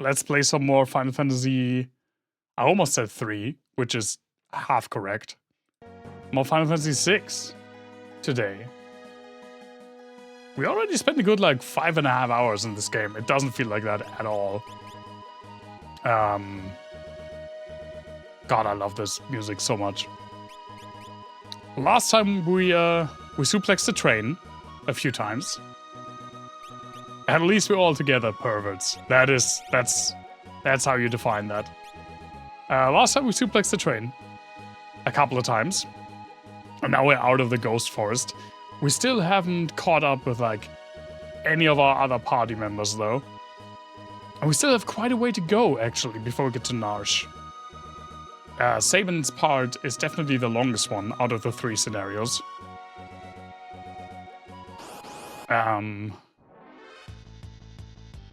let's play some more Final Fantasy. I almost said 3, which is half correct. More Final Fantasy 6 today. We already spent a good like 5.5 hours in this game. It doesn't feel like that at all. God, I love this music so much. Last time we suplexed the train a few times. At least we're all together, perverts. That's how you define that. Last time we suplexed the train a couple of times. And now we're out of the ghost forest. We still haven't caught up with like any of our other party members though. And we still have quite a way to go actually before we get to Narsh. Sabin's part is definitely the longest one out of the 3 scenarios.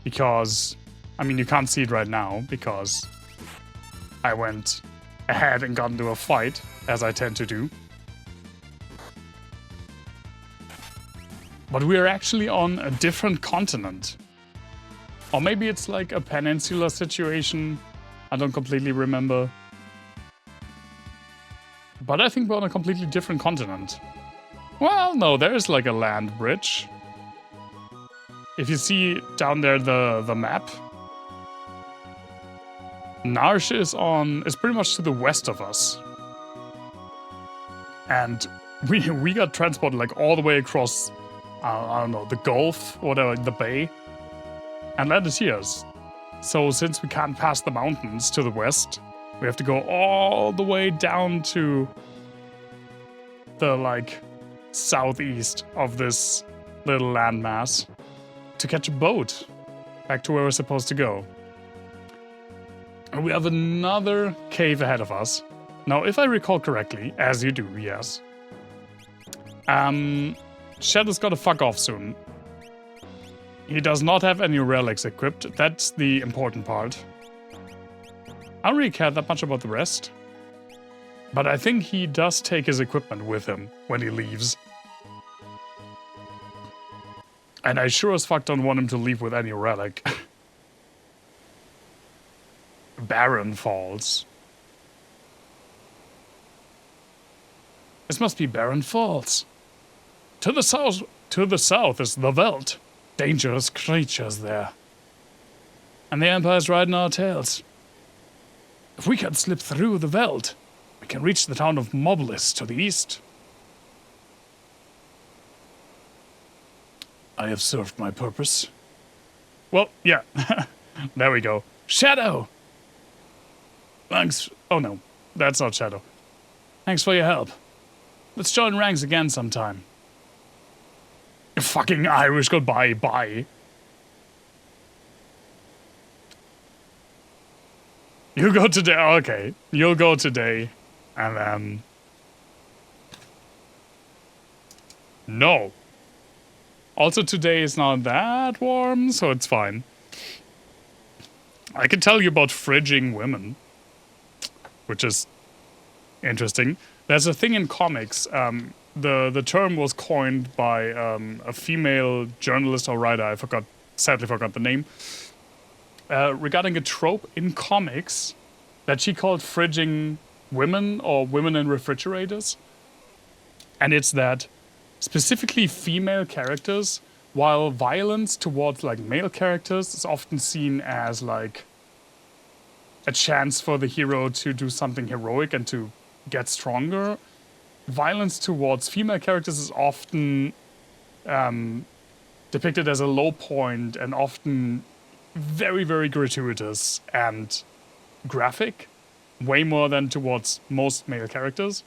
Because, I mean, you can't see it right now because I went ahead and got into a fight, as I tend to do. But we're actually on a different continent. Or maybe it's like a peninsula situation. I don't completely remember. But I think we're on a completely different continent. Well, no, there's like a land bridge. If you see down there the map, Narsh is pretty much to the west of us. And we got transported like all the way across, I don't know, the Gulf, whatever, the bay, and landed here. So since we can't pass the mountains to the west, we have to go all the way down to the like southeast of this little landmass to catch a boat back to where we're supposed to go. And we have another cave ahead of us. Now, if I recall correctly, as you do, yes. Shadow's gotta fuck off soon. He does not have any relics equipped. That's the important part. I don't really care that much about the rest. But I think he does take his equipment with him when he leaves. And I sure as fuck don't want him to leave with any relic. Barren Falls. This must be Barren Falls. To the south is the Veldt. Dangerous creatures there. And the Empire's riding our tails. If we can slip through the Veldt, we can reach the town of Moblis to the east. I have served my purpose. Well, yeah. There we go. Shadow! Thanks. Oh no, that's not Shadow. Thanks for your help. Let's join ranks again sometime. Fucking Irish goodbye, bye. You go today, okay. You'll go today, and then... No. Also, today is not that warm, so it's fine. I can tell you about fridging women, which is interesting. There's a thing in comics. The term was coined by a female journalist or writer. I sadly forgot the name. Regarding a trope in comics that she called fridging women or women in refrigerators. And it's that specifically female characters, while violence towards like male characters is often seen as like a chance for the hero to do something heroic and to get stronger, violence towards female characters is often depicted as a low point and often very, very gratuitous and graphic, way more than towards most male characters.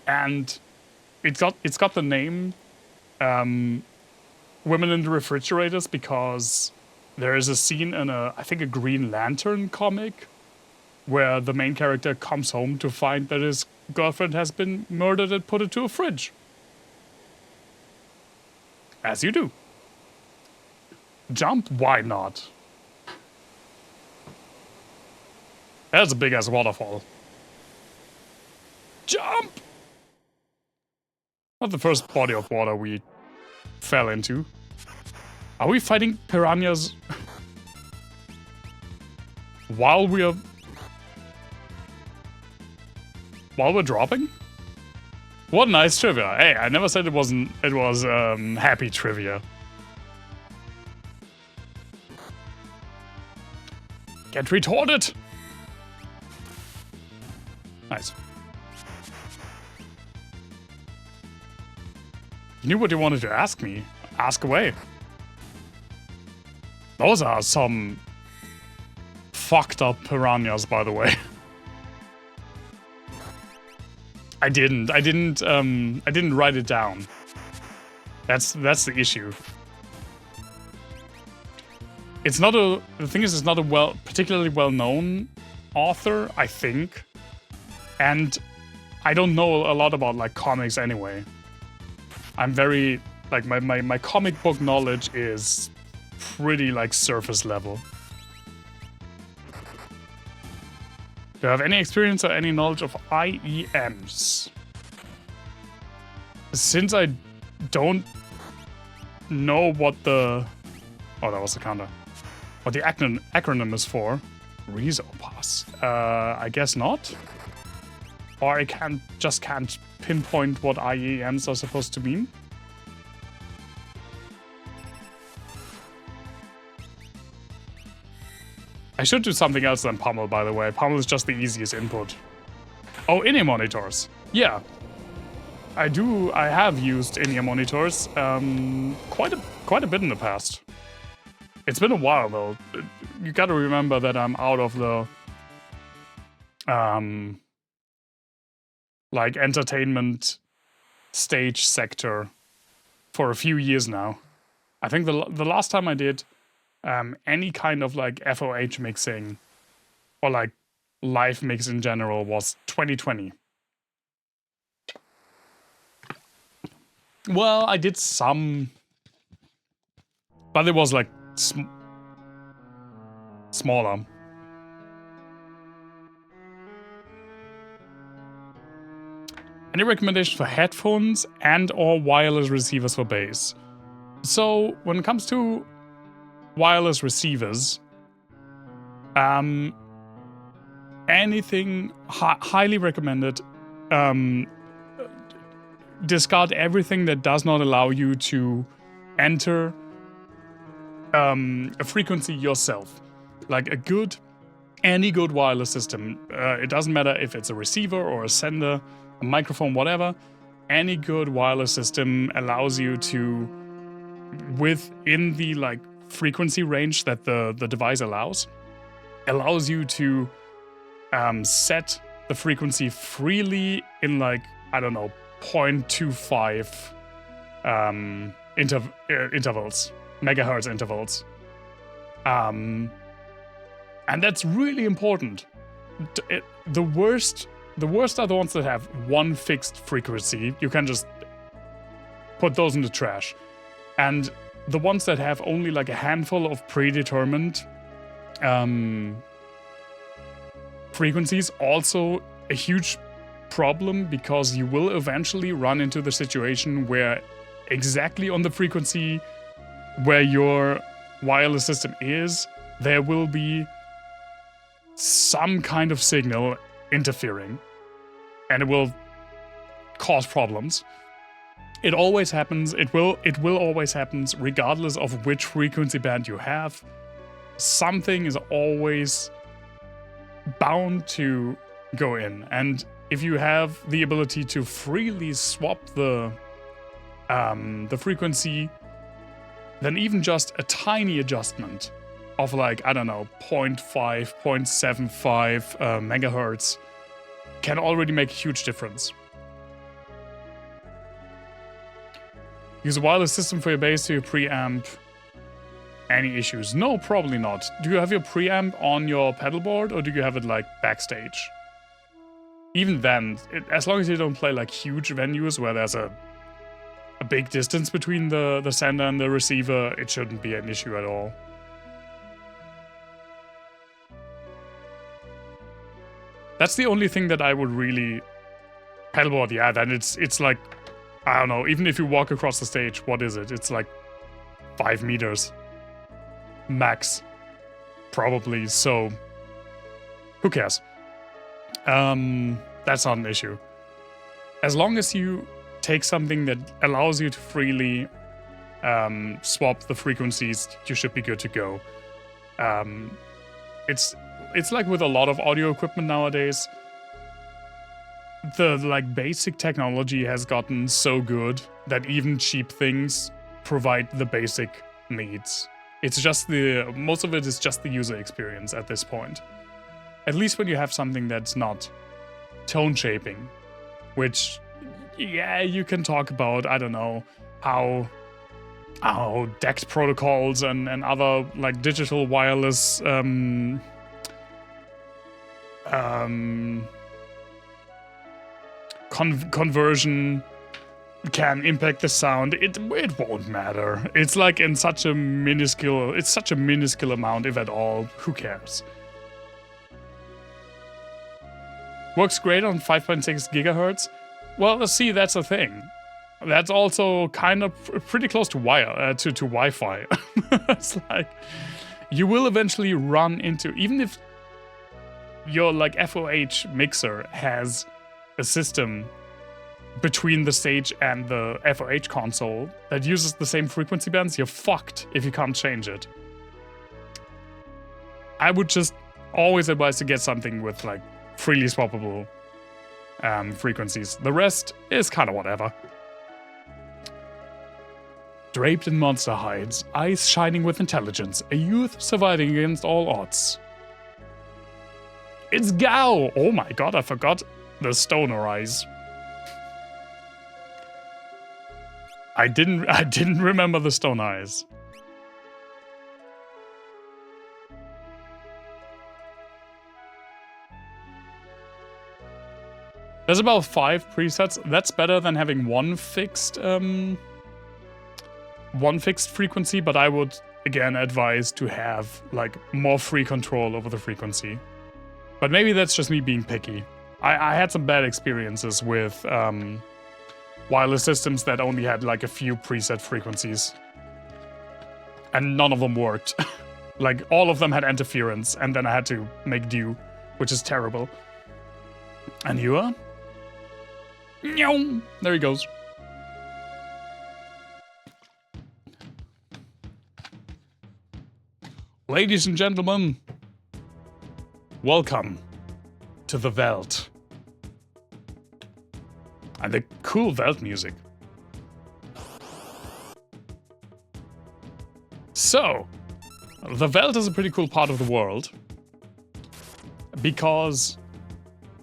And it's got the name Women in the Refrigerators because there is a scene in I think a Green Lantern comic where the main character comes home to find that his girlfriend has been murdered and put into a fridge. As you do. Jump? Why not? There's a big-ass waterfall. Jump! Not the first body of water we fell into. Are we fighting piranhas? While we're dropping? What nice trivia. Hey, I never said it wasn't, it was happy trivia. Get retorted! Nice. You knew what you wanted to ask me. Ask away. Those are some fucked up piranhas, by the way. I didn't write it down. That's the issue. It's not a, the thing is, it's not a particularly well-known author, I think. And I don't know a lot about, like, comics anyway. I'm very, like, my comic book knowledge is pretty, like, surface level. Do you have any experience or any knowledge of IEMs? Since I don't know what the... Oh, that was the counter. What the acronym is for. Resopass. I guess not. Or I just can't pinpoint what IEMs are supposed to mean. I should do something else than Pummel, by the way. Pummel is just the easiest input. Oh, in-ear monitors. Yeah. I have used in-ear monitors quite a bit in the past. It's been a while, though. You gotta remember that I'm out of the like entertainment stage sector for a few years now. I think the last time I did any kind of like FOH mixing or like live mix in general was 2020. Well, I did some, but it was like smaller. Any recommendations for headphones and or wireless receivers for bass? So when it comes to wireless receivers, anything highly recommended. Discard everything that does not allow you to enter a frequency yourself. Like any good wireless system. It doesn't matter if it's a receiver or a sender, a microphone, whatever. Any good wireless system allows you to, within the like frequency range that the device allows you to set the frequency freely in like, I don't know, 0.25 intervals, megahertz intervals. And that's really important. The worst are the ones that have one fixed frequency. You can just put those in the trash. And the ones that have only like a handful of predetermined frequencies, also a huge problem, because you will eventually run into the situation where exactly on the frequency where your wireless system is, there will be some kind of signal interfering, and it will cause problems. It always happens. It will always happen, regardless of which frequency band you have. Something is always bound to go in, and if you have the ability to freely swap the frequency, then even just a tiny adjustment of like, I don't know, 0.5, 0.75 megahertz can already make a huge difference. Use a wireless system for your bass to your preamp. Any issues? No, probably not. Do you have your preamp on your pedal board, or do you have it like backstage? Even then, as long as you don't play like huge venues where there's a big distance between the sender and the receiver, it shouldn't be an issue at all. That's the only thing that I would really pedalboard. Yeah, then it's like, I don't know, even if you walk across the stage, what is it? It's like 5 meters max, probably. So Who cares? That's not an issue. As long as you take something that allows you to freely swap the frequencies, you should be good to go. It's like with a lot of audio equipment nowadays. The like basic technology has gotten so good that even cheap things provide the basic needs. It's just most of it is just the user experience at this point. At least when you have something that's not tone shaping, which, yeah, you can talk about, I don't know, how DECT protocols and other like digital wireless conversion can impact the sound. It won't matter. It's like in such a minuscule amount, if at all. Who cares? Works great on 5.6 gigahertz. Well, see, that's a thing. That's also kind of pretty close to to Wi-Fi. It's like you will eventually run into, even if your like FOH mixer has a system between the stage and the FOH console that uses the same frequency bands, you're fucked if you can't change it. I would just always advise to get something with like freely swappable frequencies. The rest is kind of whatever. Draped in monster hides, eyes shining with intelligence, a youth surviving against all odds. It's Gao! Oh my god, I forgot the stoner eyes. I didn't remember the stone eyes. There's about 5 presets. That's better than having one fixed frequency, but I would again advise to have like more free control over the frequency. But maybe that's just me being picky. I had some bad experiences with wireless systems that only had like a few preset frequencies. And none of them worked. Like all of them had interference, and then I had to make do, which is terrible. And you are? There he goes. Ladies and gentlemen, welcome to the Welt. And the cool Welt music. So, the Welt is a pretty cool part of the world because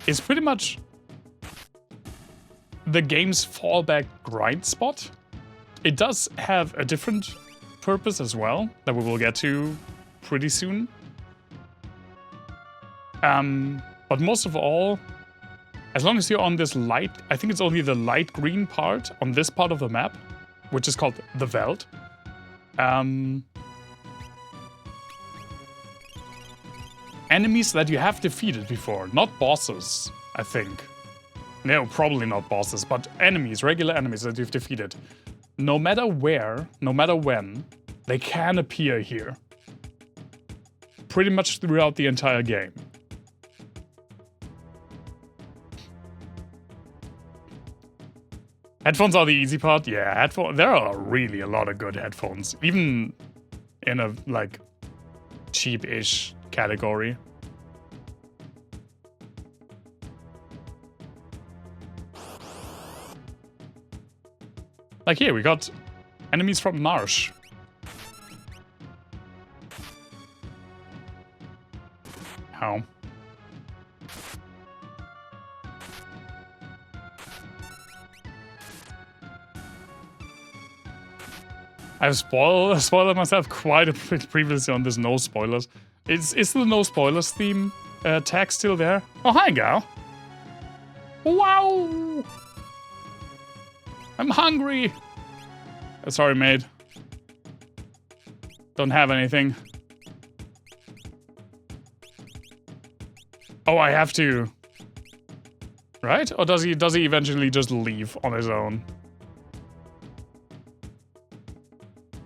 it's pretty much the game's fallback grind spot. It does have a different purpose as well that we will get to pretty soon. But most of all, as long as you're on this light, I think it's only the light green part on this part of the map, which is called the Welt. Enemies that you have defeated before, not bosses, I think. No, probably not bosses, but enemies, regular enemies that you've defeated. No matter where, no matter when, they can appear here. Pretty much throughout the entire game. Headphones are the easy part. Yeah, there are really a lot of good headphones, even in a like cheap-ish category. Like here, we got enemies from Marsh. How? I've spoiled myself quite a bit previously on this no spoilers. Is the no spoilers theme tag still there? Oh, hi, gal. Wow! I'm hungry. Sorry, mate. Don't have anything. Oh, I have to. Right? Or does he eventually just leave on his own?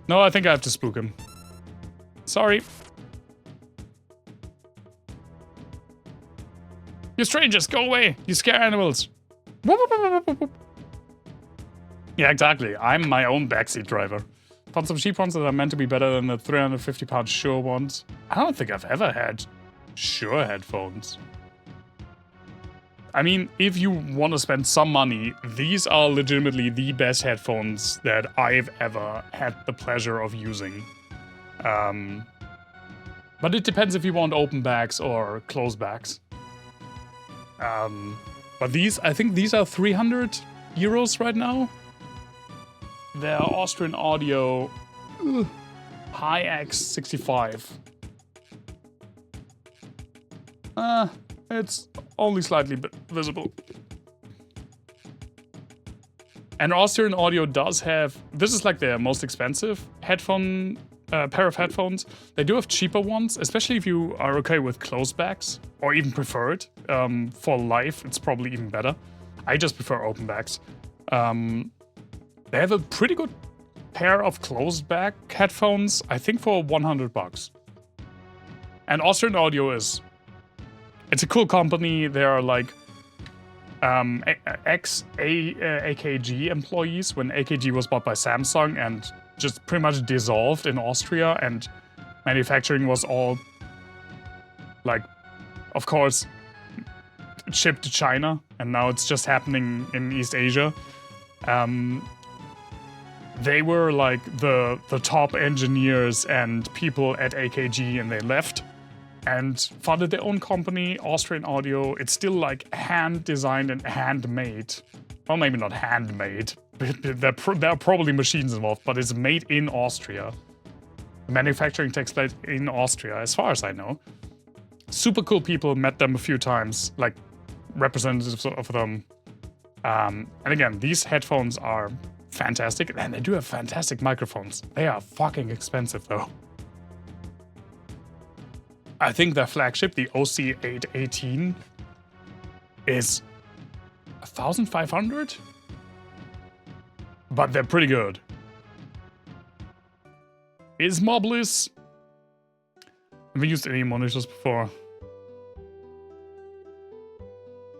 No, I think I have to spook him. Sorry. You strangers, go away! You scare animals! Yeah, exactly. I'm my own backseat driver. Found some cheap ones that are meant to be better than the 350-pound Shure ones. I don't think I've ever had Shure headphones. I mean, if you want to spend some money, these are legitimately the best headphones that I've ever had the pleasure of using. But it depends if you want open backs or closed backs. But these, I think these are 300 euros right now. They're Austrian Audio High X65. It's only slightly visible. And Austrian Audio does have, this is like their most expensive headphone, pair of headphones. They do have cheaper ones, especially if you are okay with closed backs, or even prefer it. For live, it's probably even better. I just prefer open backs. They have a pretty good pair of closed back headphones, I think for 100 bucks. And Austrian Audio is, it's a cool company. They are like ex-AKG employees when AKG was bought by Samsung and just pretty much dissolved in Austria, and manufacturing was all like, of course, shipped to China, and now it's just happening in East Asia. They were like the top engineers and people at AKG, and they left and founded their own company, Austrian Audio. It's still like hand-designed and handmade. Well, maybe not handmade. There are probably machines involved, but it's made in Austria. Manufacturing takes place in Austria, as far as I know. Super cool people, met them a few times, like representatives of them. And again, these headphones are fantastic, and they do have fantastic microphones. They are fucking expensive though. I think their flagship, the OC818, is 1,500? But they're pretty good. Is Mobliss? Have we used any monitors before?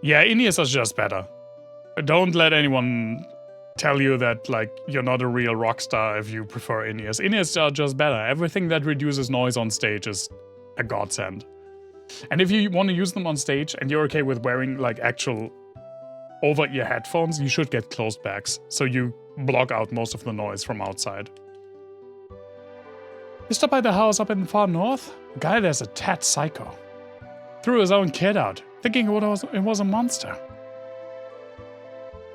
Yeah, in-ears are just better. Don't let anyone tell you that, like, you're not a real rock star if you prefer in-ears. In-ears are just better. Everything that reduces noise on stage is a godsend. And if you want to use them on stage and you're okay with wearing, like, actual over-ear headphones, you should get closed backs, so you block out most of the noise from outside. You stop by the house up in the far north? The guy there's a tad psycho. Threw his own kid out, thinking it was a monster.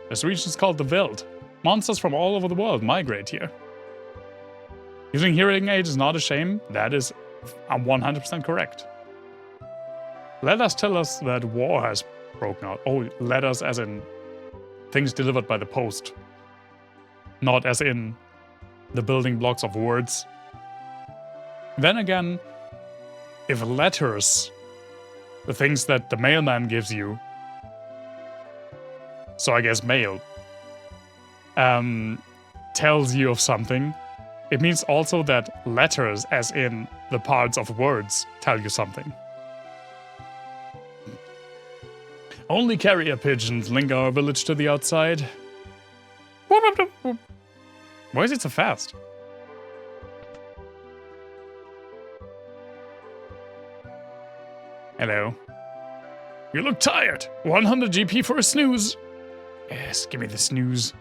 This region is called the Wild. Monsters from all over the world migrate here. Using hearing aids is not a shame. That is 100% correct. Letters tell us that war has broken out. Oh, letters as in things delivered by the post. Not as in the building blocks of words. Then again, if letters, the things that the mailman gives you, so I guess mail, tells you of something, it means also that letters, as in the parts of words, tell you something. Only carrier pigeons link our village to the outside. Why is it so fast? Hello. You look tired. 100 GP for a snooze. Yes, give me the snooze.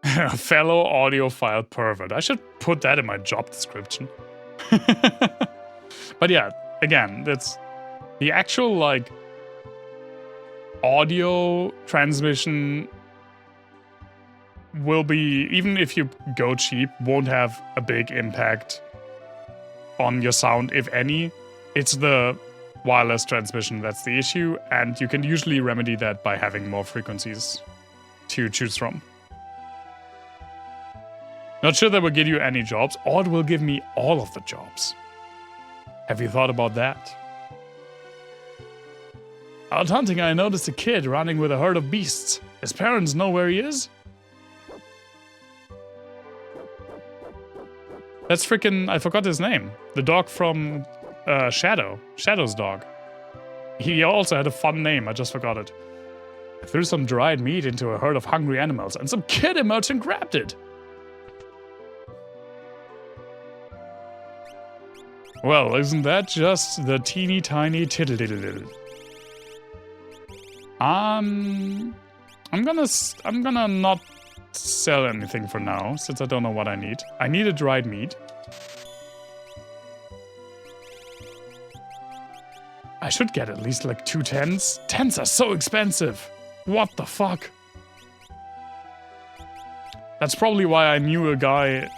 A fellow audiophile pervert. I should put that in my job description. But yeah, again, that's the actual, like, audio transmission will be, even if you go cheap, won't have a big impact on your sound, if any. It's the wireless transmission that's the issue, and you can usually remedy that by having more frequencies to choose from. Not sure that will give you any jobs, or it will give me all of the jobs. Have you thought about that? Out hunting, I noticed a kid running with a herd of beasts. His parents know where he is? That's freaking... I forgot his name. The dog from Shadow. Shadow's dog. He also had a fun name. I just forgot it. I threw some dried meat into a herd of hungry animals, and some kid emerged and grabbed it. Well, isn't that just the teeny tiny tiddle-diddle-diddle? I'm gonna not sell anything for now, since I don't know what I need. I need a dried meat. I should get at least like 2 tents. Tents are so expensive. What the fuck? That's probably why I knew a guy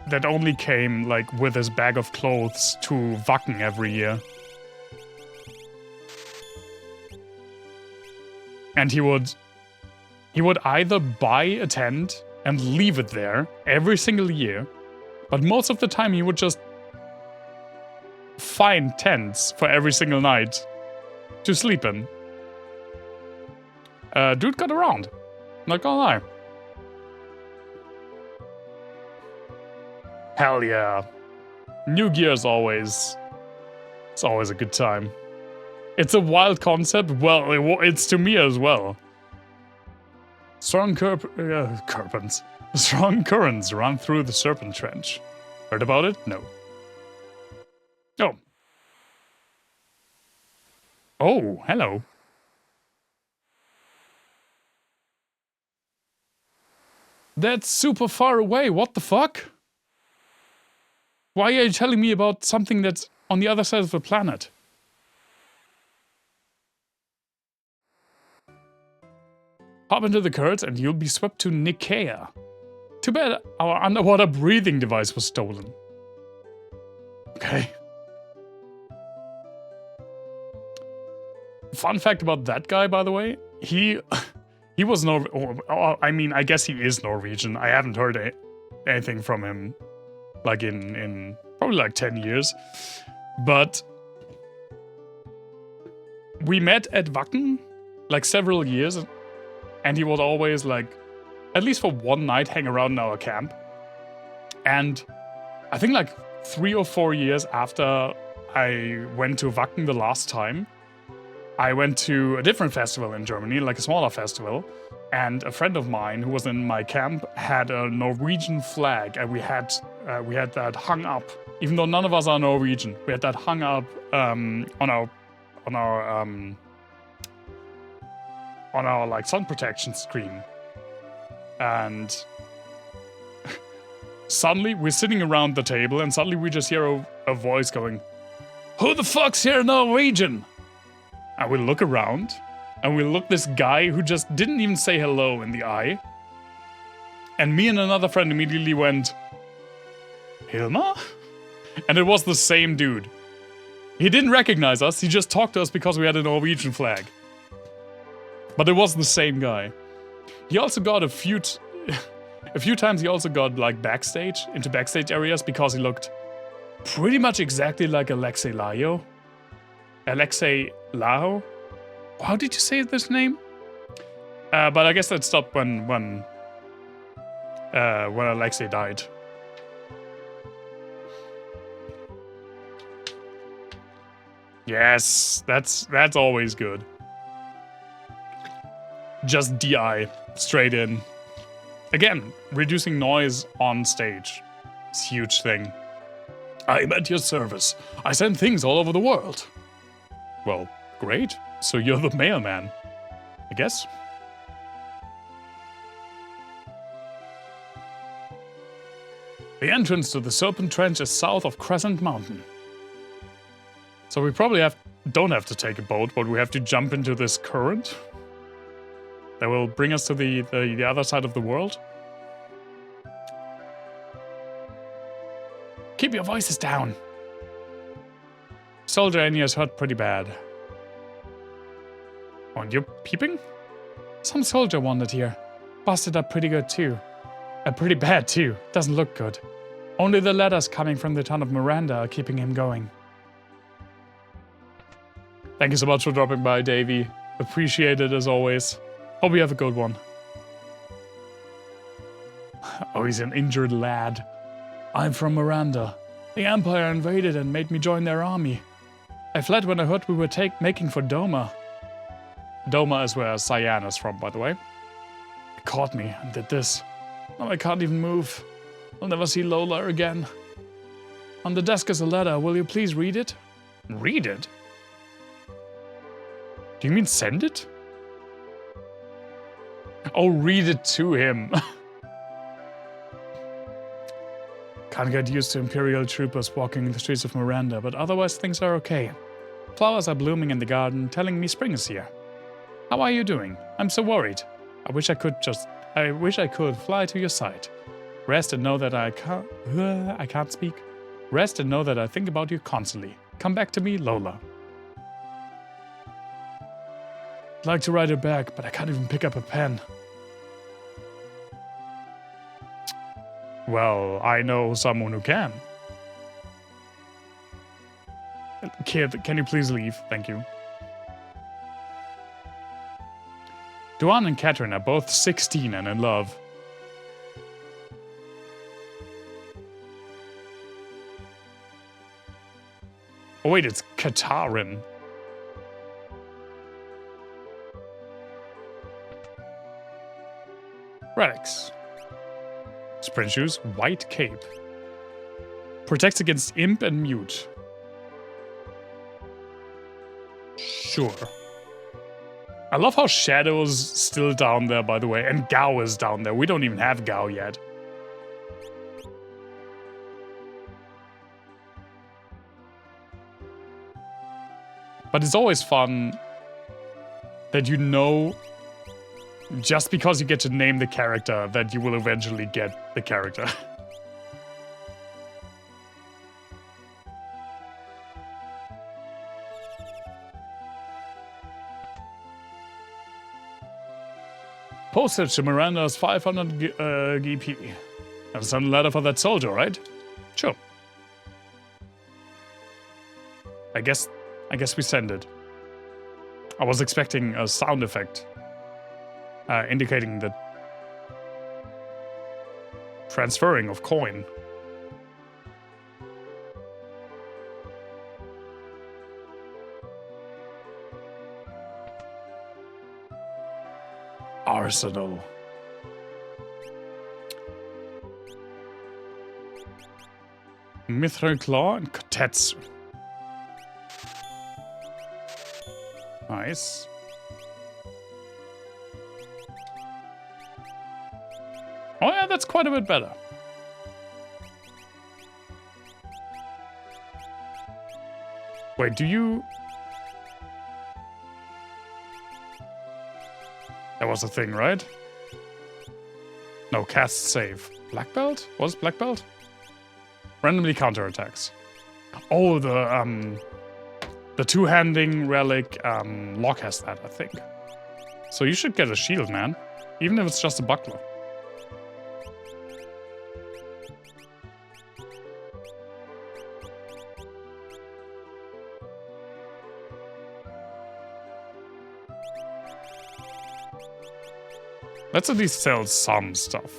that only came like with his bag of clothes to Wacken every year. And he would either buy a tent and leave it there every single year, but most of the time he would just find tents for every single night to sleep in. Dude got around, not gonna lie. Hell yeah. New gear is always... It's always a good time. It's a wild concept. Well, it's to me as well. Strong Strong currents run through the Serpent Trench. Heard about it? No. Oh. Oh, hello. That's super far away. What the fuck? Why are you telling me about something that's on the other side of the planet? Hop into the currents and you'll be swept to Nicaea. Too bad our underwater breathing device was stolen. Okay. Fun fact about that guy, by the way, he was I mean, I guess he is Norwegian. I haven't heard anything from him like in probably like 10 years. But we met at Wacken like several years, and he would always like, at least for one night, hang around in our camp. And I think like 3 or 4 years after I went to Wacken the last time, I went to a different festival in Germany, like a smaller festival, and a friend of mine who was in my camp had a Norwegian flag, and we had that hung up. Even though none of us are Norwegian, we had that hung up on our like sun protection screen. And suddenly we're sitting around the table, and suddenly we just hear a voice going, "Who the fuck's here Norwegian?" And we look around, and we look this guy who just didn't even say hello in the eye. And me and another friend immediately went, "Hilma?" And it was the same dude. He didn't recognize us, he just talked to us because we had a Norwegian flag. But it was the same guy. He also got a few times he also got like into backstage areas because he looked pretty much exactly like Alexei Laho. How did you say this name? But I guess that stopped when Alexei died. Yes, that's always good. Just DI, straight in. Again, reducing noise on stage. It's a huge thing. I'm at your service. I send things all over the world. Well, great. So you're the mailman, I guess. The entrance to the Serpent Trench is south of Crescent Mountain. So we probably don't have to take a boat, but we have to jump into this current that will bring us to the other side of the world. Keep your voices down. Soldier Enya's hurt pretty bad. Oh, and you're peeping? Some soldier wandered here. Busted up pretty good too. Pretty bad too. Doesn't look good. Only the letters coming from the town of Miranda are keeping him going. Thank you so much for dropping by, Davey. Appreciate it as always. Hope you have a good one. Oh, he's an injured lad. I'm from Miranda. The Empire invaded and made me join their army. I fled when I heard we were making for Doma. Doma is where Cyan is from, by the way. It caught me and did this. Now I can't even move. I'll never see Lola again. On the desk is a letter. Will you please read it? Read it? Do you mean send it? Oh, read it to him. Can't get used to Imperial troopers walking in the streets of Miranda, but otherwise things are okay. Flowers are blooming in the garden, telling me spring is here. How are you doing? I'm so worried. I wish I could fly to your side. Rest and know that I can't speak. Rest and know that I think about you constantly. Come back to me, Lola. I'd like to write it back, but I can't even pick up a pen. Well, I know someone who can. Kid, can you please leave? Thank you. Duan and Catherine are both 16 and in love. Oh wait, it's Katarin. Relics. Sprint shoes, white cape. Protects against imp and mute. Sure. I love how Shadow's still down there, by the way, and Gao is down there. We don't even have Gao yet. But it's always fun that you know, just because you get to name the character, that you will eventually get the character. Postage to Miranda's 500 GP. Have sent a letter for that soldier, right? Sure. I guess we send it. I was expecting a sound effect indicating the transferring of coin. Arsenal. Mithril Claw and Kotetsu. Nice. Oh yeah, that's quite a bit better. Wait, do you... That was a thing, right? No, cast save. Black belt? Was it black belt? Randomly counterattacks. Oh, the two-handing relic Locke has that, I think. So you should get a shield, man. Even if it's just a buckler. Let's at least sell some stuff.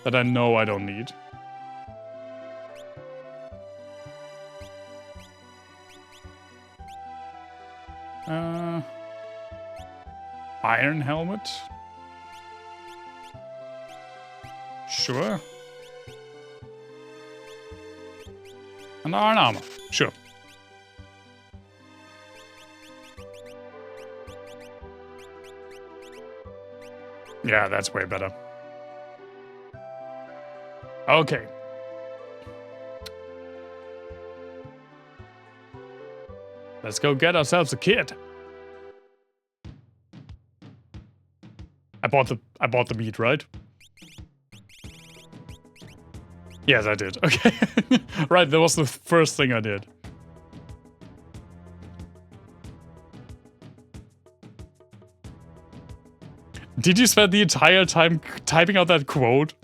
That I know I don't need. Iron helmet? Sure. And iron armor. Sure. Yeah, that's way better. Okay. Let's go get ourselves a kid. I bought the meat, right? Yes, I did. Okay. Right, that was the first thing I did. Did you spend the entire time typing out that quote?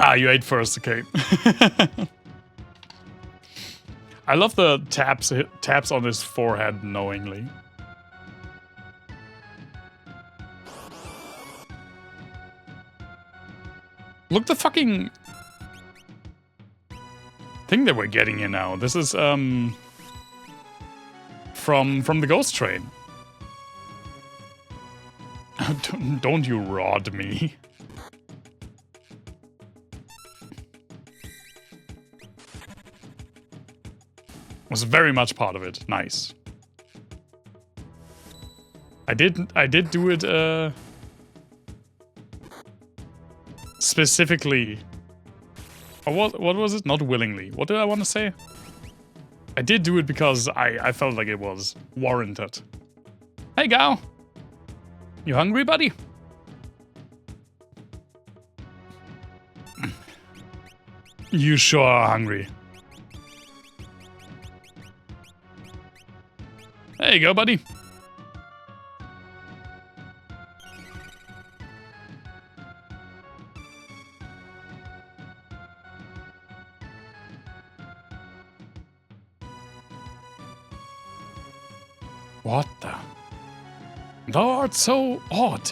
Ah, you ate first, okay. I love the taps on his forehead knowingly. Look the fucking thing that we're getting here now. This is from the ghost train. Don't you rod me. Was very much part of it. Nice. I did do it specifically. Or what was it? Not willingly. What did I want to say? I did do it because I felt like it was warranted. Hey, Gal. You hungry, buddy? You sure are hungry. There you go, buddy. What the? Thou art so odd.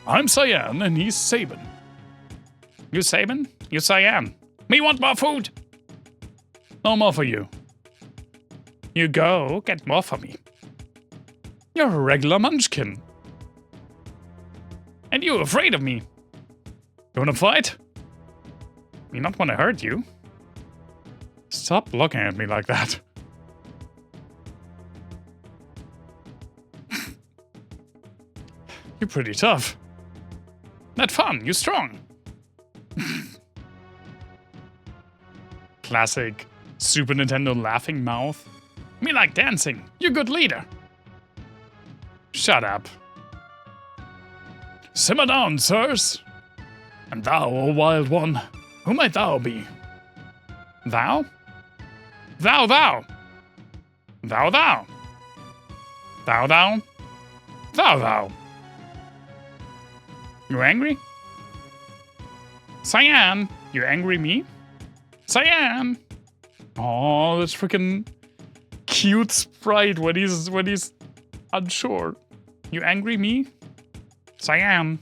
I'm Cyan and he's Sabin. You Sabin? You Cyan. Me want more food. No more for you. You go get more for me. You're a regular munchkin. And you afraid of me. You wanna fight? Me not wanna hurt you. Stop looking at me like that. You're pretty tough. Not fun, you strong. Classic Super Nintendo laughing mouth. Me like dancing. You good leader. Shut up. Simmer down, sirs. And thou, O wild one, who might thou be? Thou? Thou, thou. Thou, thou. Thou, thou. Thou, thou. You angry? Cyan, you angry me? Cyan. Oh, this freaking cute sprite when he's unsure. You angry me? Cyan.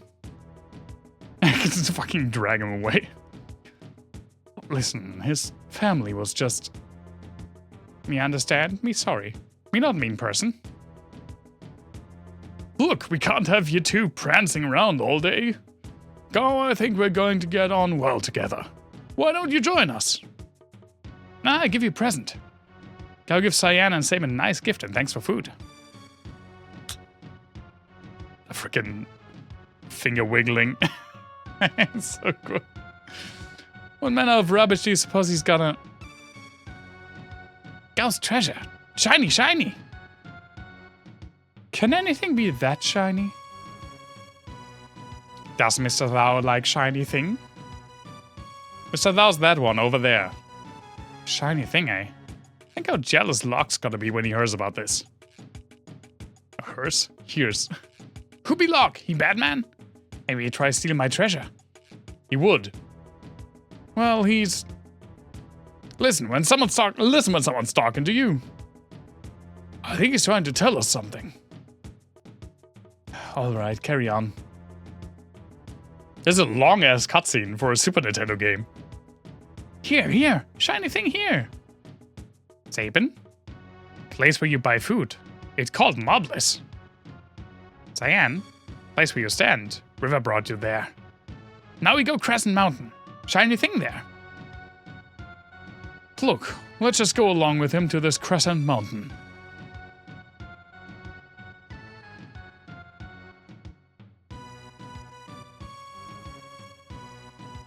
Just fucking drag him away. Listen, his family was just... Me understand? Me sorry. Me not mean person. Look, we can't have you two prancing around all day. Go, I think we're going to get on well together. Why don't you join us? I give you a present. Go give Cyan and Sam a nice gift and thanks for food. A freaking finger wiggling. It's so good. What manner of rubbish do you suppose he's gonna... Gal's treasure. Shiny, shiny. Can anything be that shiny? Does Mr. Thou like shiny thing? Mr. Thou's that one over there. Shiny thing, eh? Think how jealous Locke's gotta be when he hears about this. Hers? Hears. Who be Locke? He bad man? Maybe he tries stealing my treasure. He would. Well, he's... Listen when someone's talking to you. I think he's trying to tell us something. Alright, carry on. This is a long-ass cutscene for a Super Nintendo game. Here, shiny thing here. Sabin? Place where you buy food. It's called Mobless. Cyan? Place where you stand. River brought you there. Now we go Crescent Mountain. Shiny thing there. Look, let's just go along with him to this Crescent Mountain.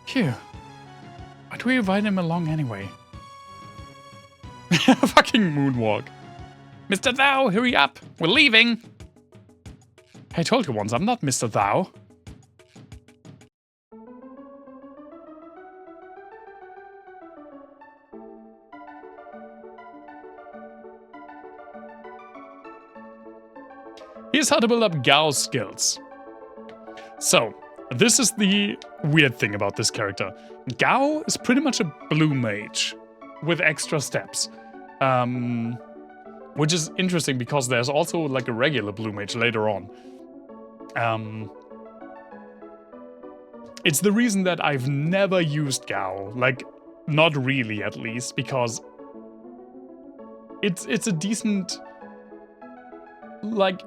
Phew. Why do we invite him along anyway? Fucking moonwalk. Mr. Thou, hurry up. We're leaving. I told you once, I'm not Mr. Thou. Here's how to build up Gao's skills. So, This is the weird thing about this character. Gao is pretty much a blue mage with extra steps. Which is interesting because there's also like a regular blue mage later on. It's the reason that I've never used Gao, like not really at least, because it's a decent like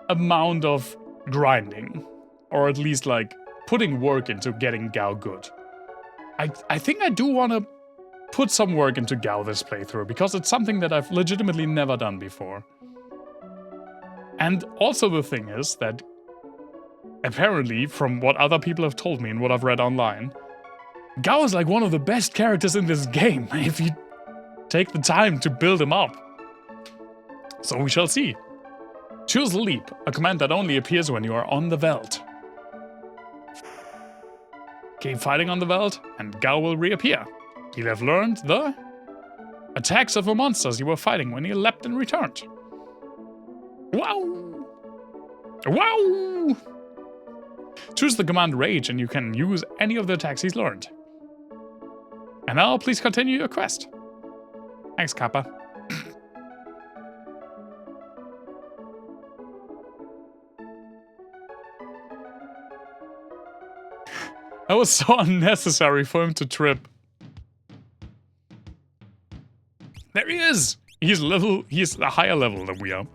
amount of grinding, or at least like putting work into getting Gao good. I think I do want to put some work into Gao this playthrough, because it's something that I've legitimately never done before. And also the thing is that apparently, from what other people have told me and what I've read online, Gao is like one of the best characters in this game if you take the time to build him up. So we shall see. Choose Leap, a command that only appears when you are on the Veld. Keep fighting on the Veld, and Gao will reappear. You'll have learned the attacks of the monsters you were fighting when you leapt and returned. Wow! Wow! Choose the command Rage and you can use any of the attacks he's learned. And now please continue your quest. Thanks, Kappa. That was so unnecessary for him to trip. There he is! He's a higher level than we are.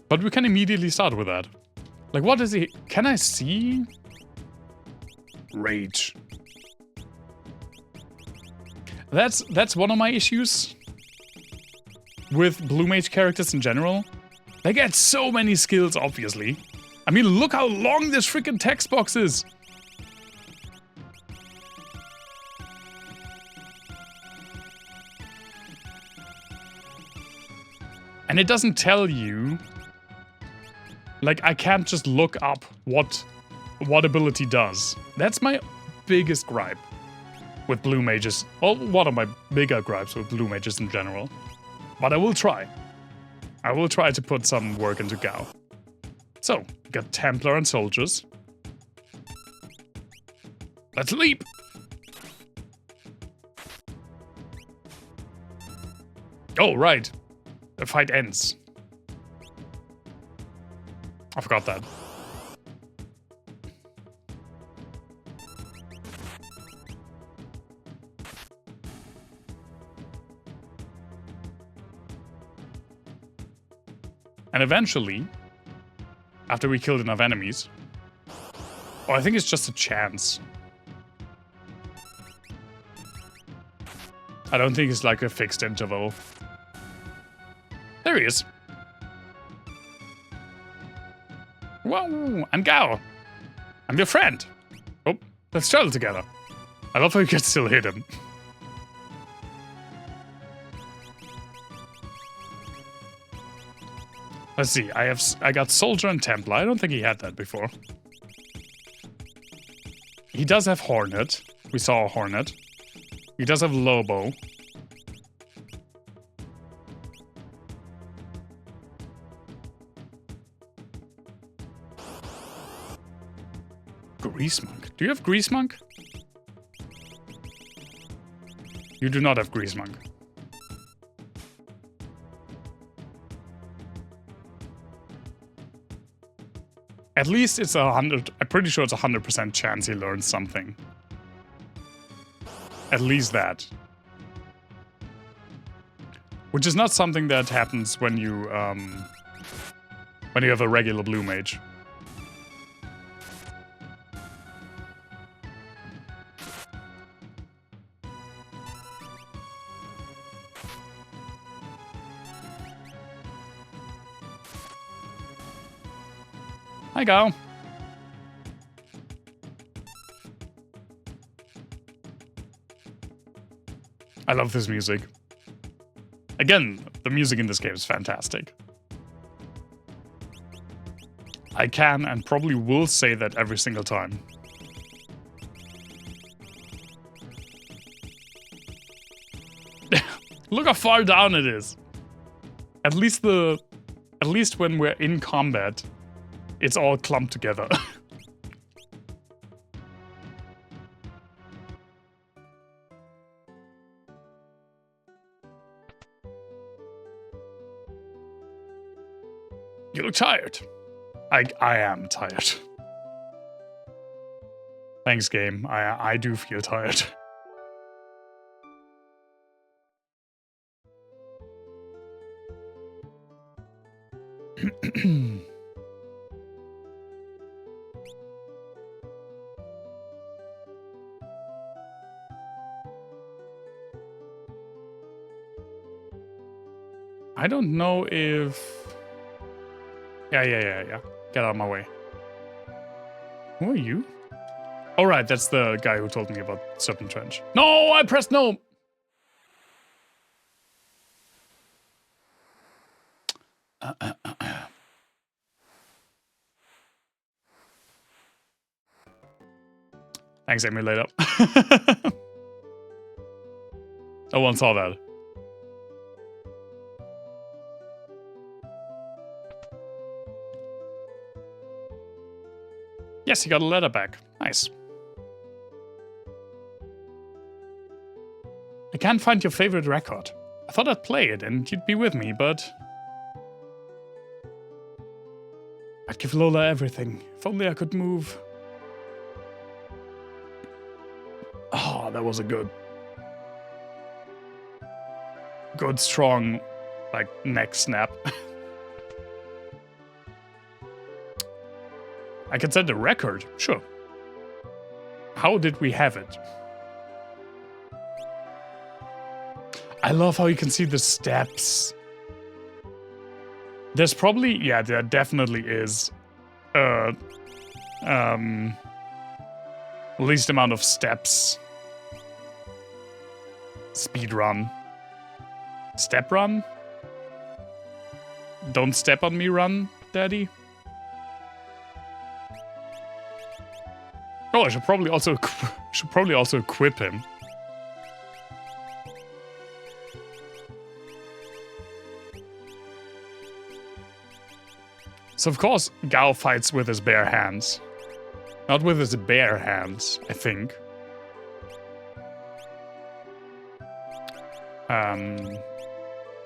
But we can immediately start with that. Like, what is he? Can I see? Rage. That's one of my issues with Blue Mage characters in general. They get so many skills, obviously. I mean, look how long this freaking text box is. And it doesn't tell you. Like, I can't just look up what ability does. That's my biggest gripe with Blue Mages. Or one of my bigger gripes with Blue Mages in general. But I will try. I will try to put some work into Gao. So, we got Templar and Soldiers. Let's leap! Oh, right. The fight ends. I forgot that. And eventually, after we killed enough enemies... Oh, I think it's just a chance. I don't think it's like a fixed interval. There he is. Whoa, I'm Gao. I'm your friend. Oh, let's travel together. I love how you can still hit him. Let's see, I got Soldier and Templar. I don't think he had that before. He does have Hornet. We saw a Hornet. He does have Lobo. Grease Monk. Do you have Grease Monk? You do not have Grease Monk. At least it's 100. I'm pretty sure it's 100% chance he learns something. At least that. Which is not something that happens when you have a regular Blue Mage. Hi, Gao. I love this music. Again, the music in this game is fantastic. I can and probably will say that every single time. Look how far down it is. At least when we're in combat, it's all clumped together. You look tired. I am tired. Thanks, game. I do feel tired. I don't know if... Yeah. Get out of my way. Who are you? Oh, right, that's the guy who told me about Serpent Trench. No, I pressed no! Thanks, emulator. No one saw that. Yes, he got a letter back. Nice. I can't find your favorite record. I thought I'd play it and you'd be with me, but... I'd give Lola everything. If only I could move. Oh, that was a good, strong, like, neck snap. I can send a record, sure. How did we have it? I love how you can see the steps. There's probably, yeah, there definitely is least amount of steps. Speed run. Step run? Don't step on me run, daddy. Oh, I should probably also equip him. So of course, Gao fights with his bare hands. Not with his bare hands, I think.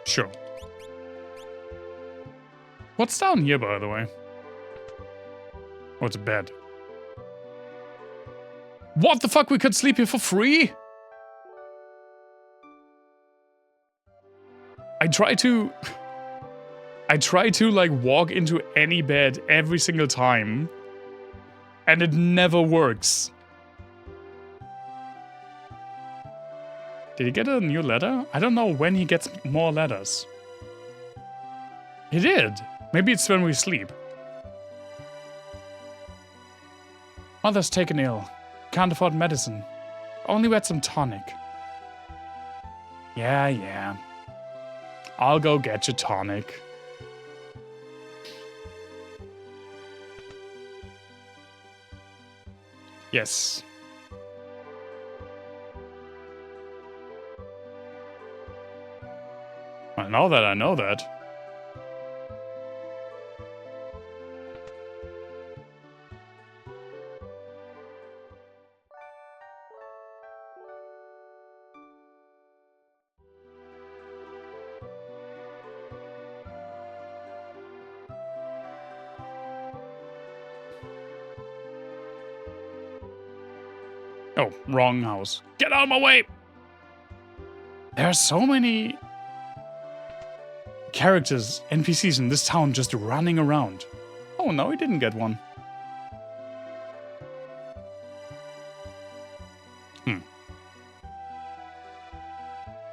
Sure. What's down here, by the way? Oh, it's a bed. What the fuck? We could sleep here for free? I try to like walk into any bed every single time, and it never works. Did he get a new letter? I don't know when he gets more letters. He did. Maybe it's when we sleep. Mother's taken ill. Can't afford medicine. Only read some tonic. Yeah. I'll go get you tonic. Yes. Well, now that I know that. Oh, wrong house. Get out of my way! There are so many characters, NPCs in this town just running around. Oh, no, he didn't get one.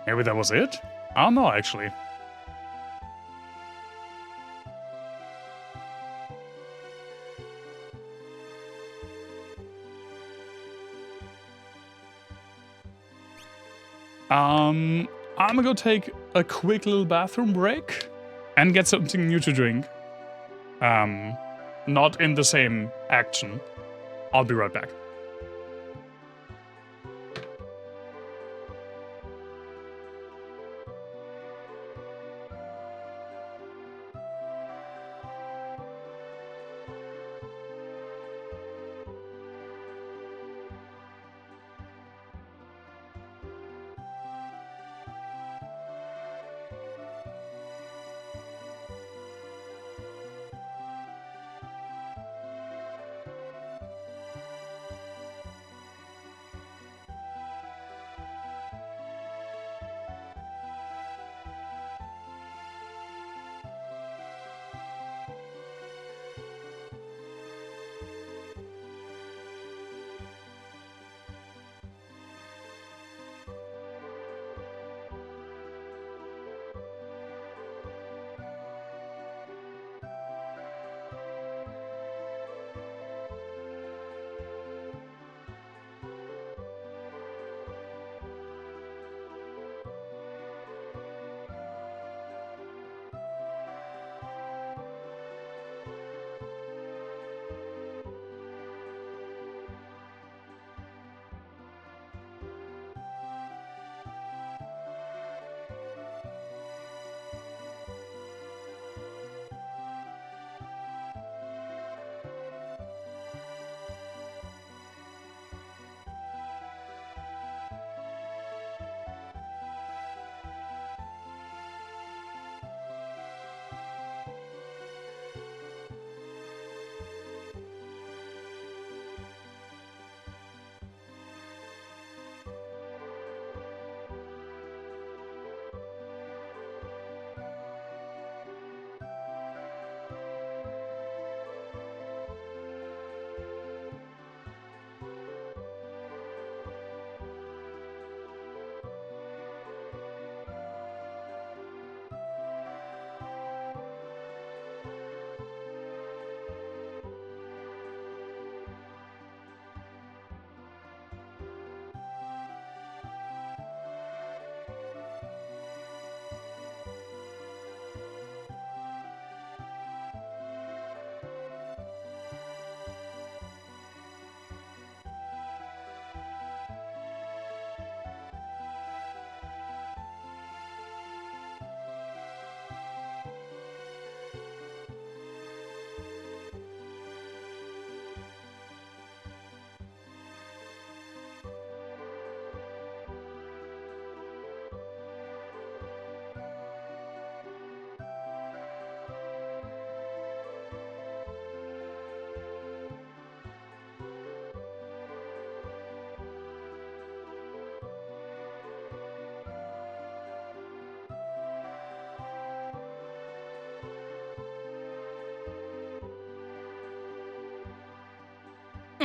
Maybe that was it? I don't know, actually. I'm gonna go take a quick little bathroom break and get something new to drink. Not in the same action. I'll be right back.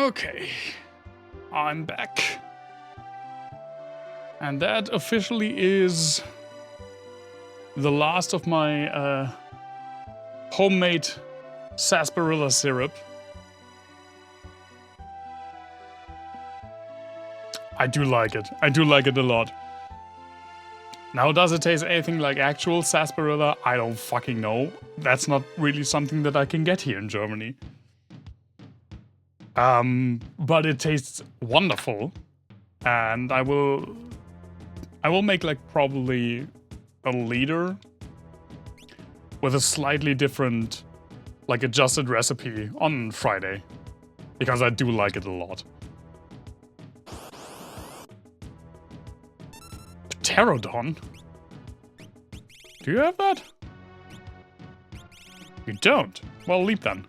Okay. I'm back. And that officially is the last of my homemade sarsaparilla syrup. I do like it. I do like it a lot. Now, does it taste anything like actual sarsaparilla? I don't fucking know. That's not really something that I can get here in Germany. But it tastes wonderful. And I will make like probably a liter with a slightly different, like adjusted recipe on Friday. Because I do like it a lot. Pterodon? Do you have that? You don't? Well, leap then.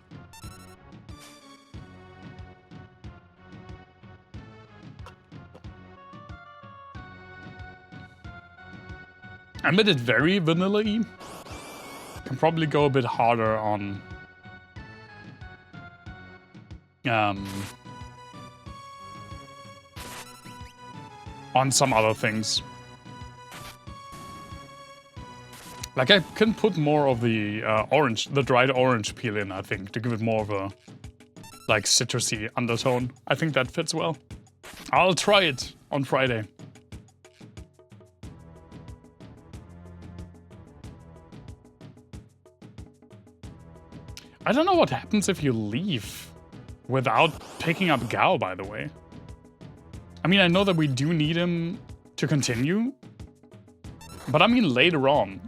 I made it very vanilla-y. Can probably go a bit harder on some other things. Like I can put more of the the dried orange peel in, I think, to give it more of a like citrusy undertone. I think that fits well. I'll try it on Friday. I don't know what happens if you leave without picking up Gal, by the way. I mean, I know that we do need him to continue, but I mean later on.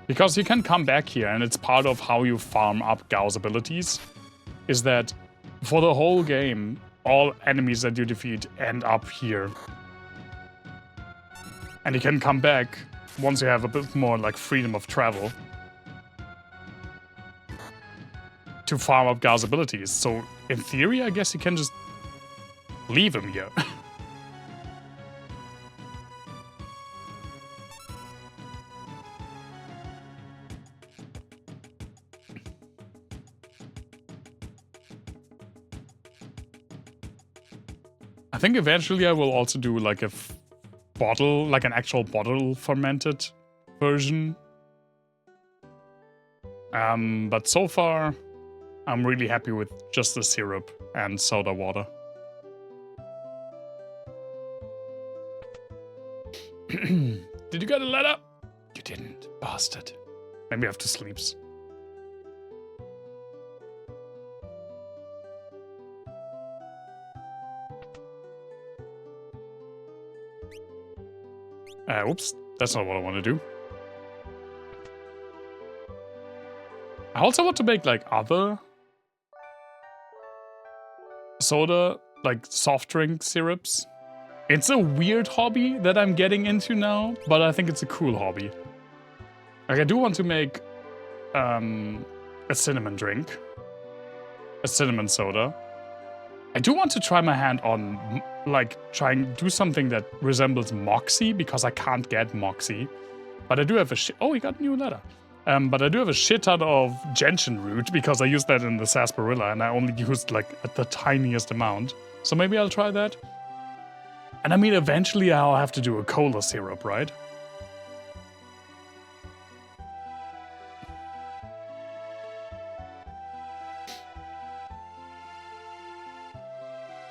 Because you can come back here, and it's part of how you farm up Gal's abilities, is that for the whole game, all enemies that you defeat end up here. And you can come back once you have a bit more like freedom of travel to farm up Gal's abilities. So in theory, I guess you can just leave him here. I think eventually I will also do like a bottle, like an actual bottle fermented version. But so far, I'm really happy with just the syrup and soda water. Did you get a letter? You didn't, bastard. Maybe I have to sleep. Oops, that's not what I want to do. I also want to make like other soda, like soft drink syrups. It's a weird hobby that I'm getting into now, but I think it's a cool hobby. Like I do want to make a cinnamon drink, a cinnamon soda. I do want to try my hand on like trying to do something that resembles Moxie because I can't get Moxie. But I do have oh, we got a new letter. But I do have a shit ton of gentian root because I used that in the sarsaparilla and I only used like at the tiniest amount. So maybe I'll try that. And I mean, eventually I'll have to do a cola syrup, right?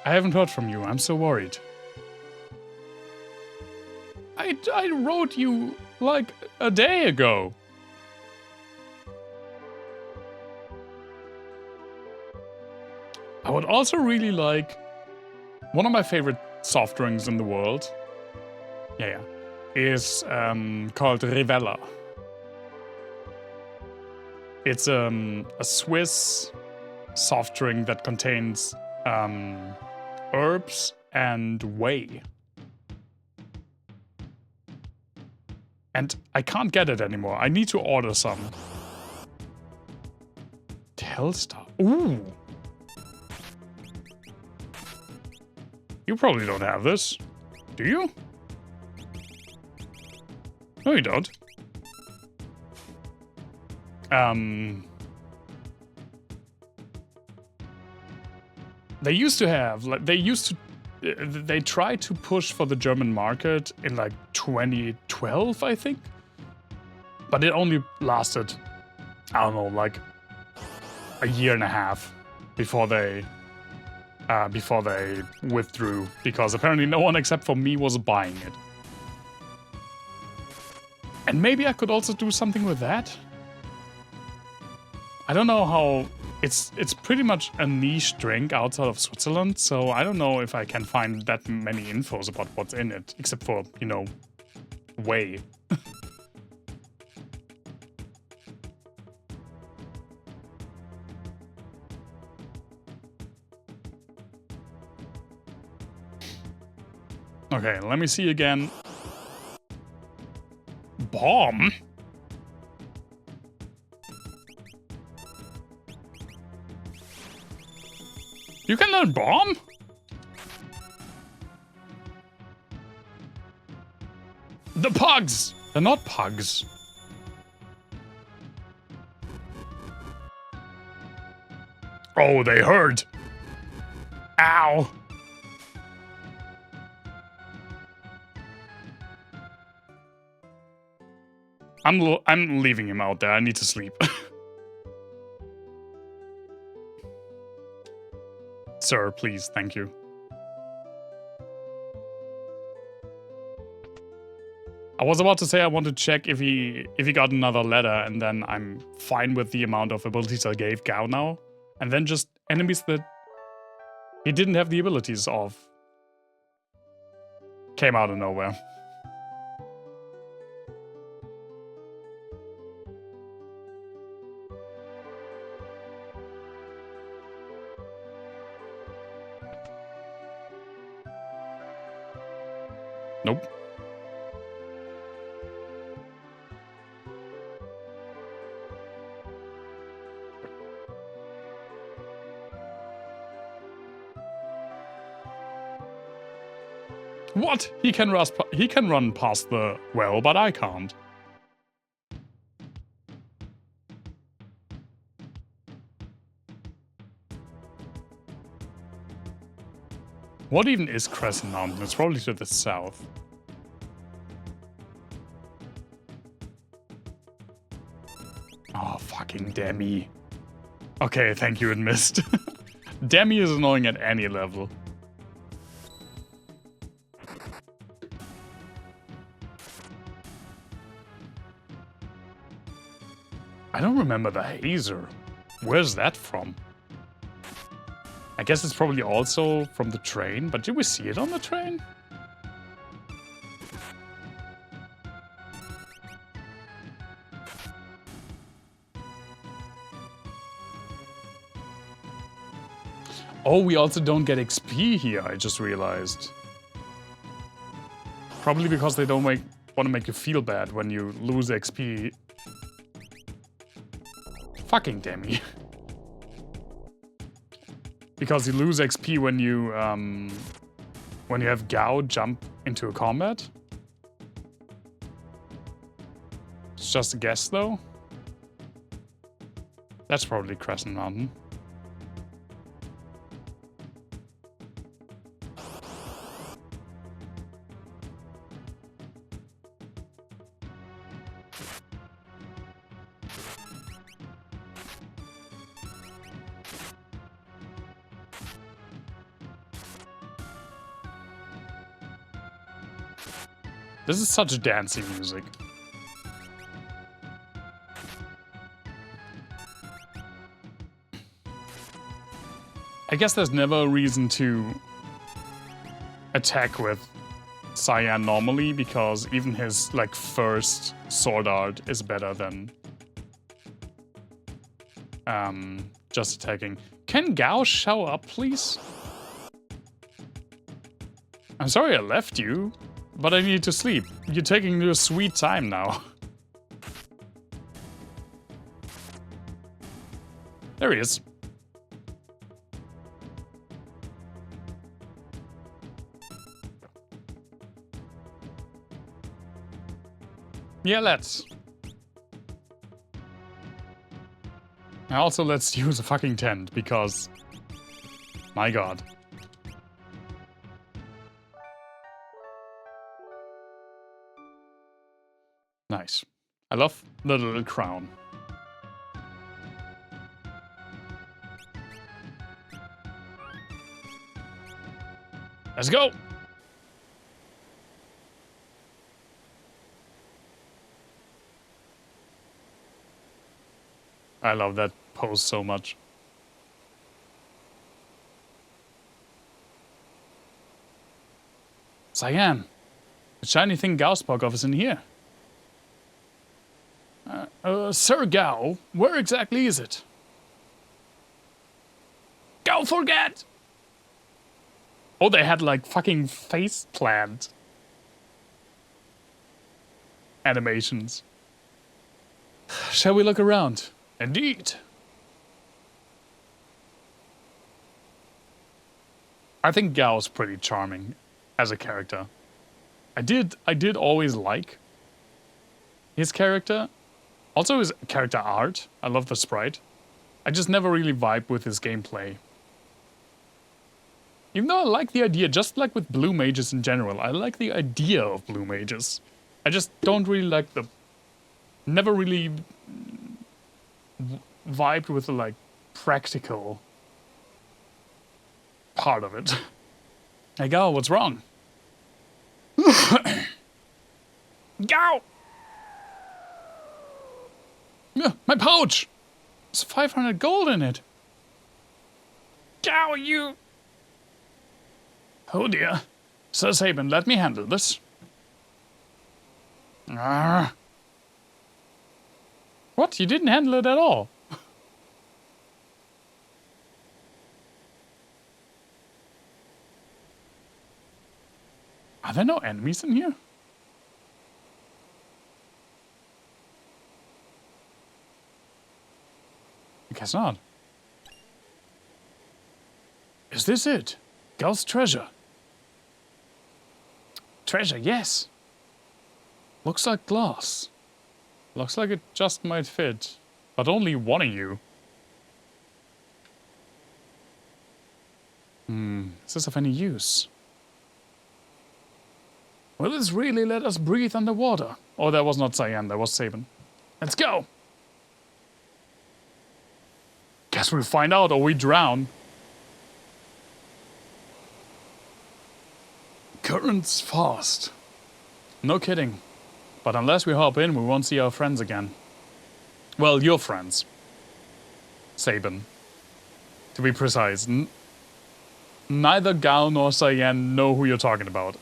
I haven't heard from you. I'm so worried. I wrote you like a day ago. I would also really like one of my favorite soft drinks in the world. Yeah, is called Rivella. It's a Swiss soft drink that contains herbs and whey. And I can't get it anymore. I need to order some. Telstar. Ooh. You probably don't have this. Do you? No, you don't. They used to have, like, they tried to push for the German market in like 2012, I think. But it only lasted, I don't know, like a year and a half before they withdrew, because apparently no one except for me was buying it. And maybe I could also do something with that. I don't know how. It's pretty much a niche drink outside of Switzerland, so I don't know if I can find that many infos about what's in it, except for, you know, whey. Okay, let me see again. Bomb? You can learn bomb? The pugs! They're not pugs. Oh, they hurt. Ow. I'm leaving him out there. I need to sleep. Sir, please, thank you. I was about to say I want to check if he got another letter, and then I'm fine with the amount of abilities I gave Gao now. And then just enemies that he didn't have the abilities of. Came out of nowhere. Nope. What? He can run past the well, but I can't. What even is Crescent Mountain? It's probably to the south. Oh, fucking Demi. Okay, thank you, it missed. Demi is annoying at any level. I don't remember the Hazer. Where's that from? I guess it's probably also from the train, but did we see it on the train? Oh, we also don't get XP here, I just realized. Probably because they don't want to make you feel bad when you lose XP. Fucking Demi. Because you lose XP when you have Gao jump into a combat. It's just a guess though. That's probably Crescent Mountain. This is such dancing music. I guess there's never a reason to attack with Cyan normally, because even his like first sword art is better than just attacking. Can Gao show up, please? I'm sorry I left you, but I need to sleep. You're taking your sweet time now. There he is. Yeah, let's. Also, let's use a fucking tent, because My god. Nice. I love the little crown. Let's go! I love that pose so much. Cyan, the shiny thing Gao spoke of is in here. Sir Gao, where exactly is it? Gao forget! Oh, they had like fucking face plant animations. Shall we look around? Indeed. I think Gao's pretty charming as a character. I did always like his character. Also his character art. I love the sprite. I just never really vibe with his gameplay. Even though I like the idea, just like with blue mages in general, I like the idea of blue mages. I just don't really like the... Never really vibed with the, like, practical part of it. Hey, Gao, what's wrong? Gao! My pouch! There's 500 gold in it. Gao, you... Oh dear. Sir Saban, let me handle this. What? You didn't handle it at all? Are there no enemies in here? I guess not. Is this it? Gao's treasure. Treasure, yes. Looks like glass. Looks like it just might fit. But only one of you. Is this of any use? Will this really let us breathe underwater? Oh, that was not Cyan, that was Saban. Let's go! Guess we'll find out or we drown. Current's fast. No kidding. But unless we hop in, we won't see our friends again. Well, your friends. Saban. To be precise. Neither Gao nor Cyan know who you're talking about.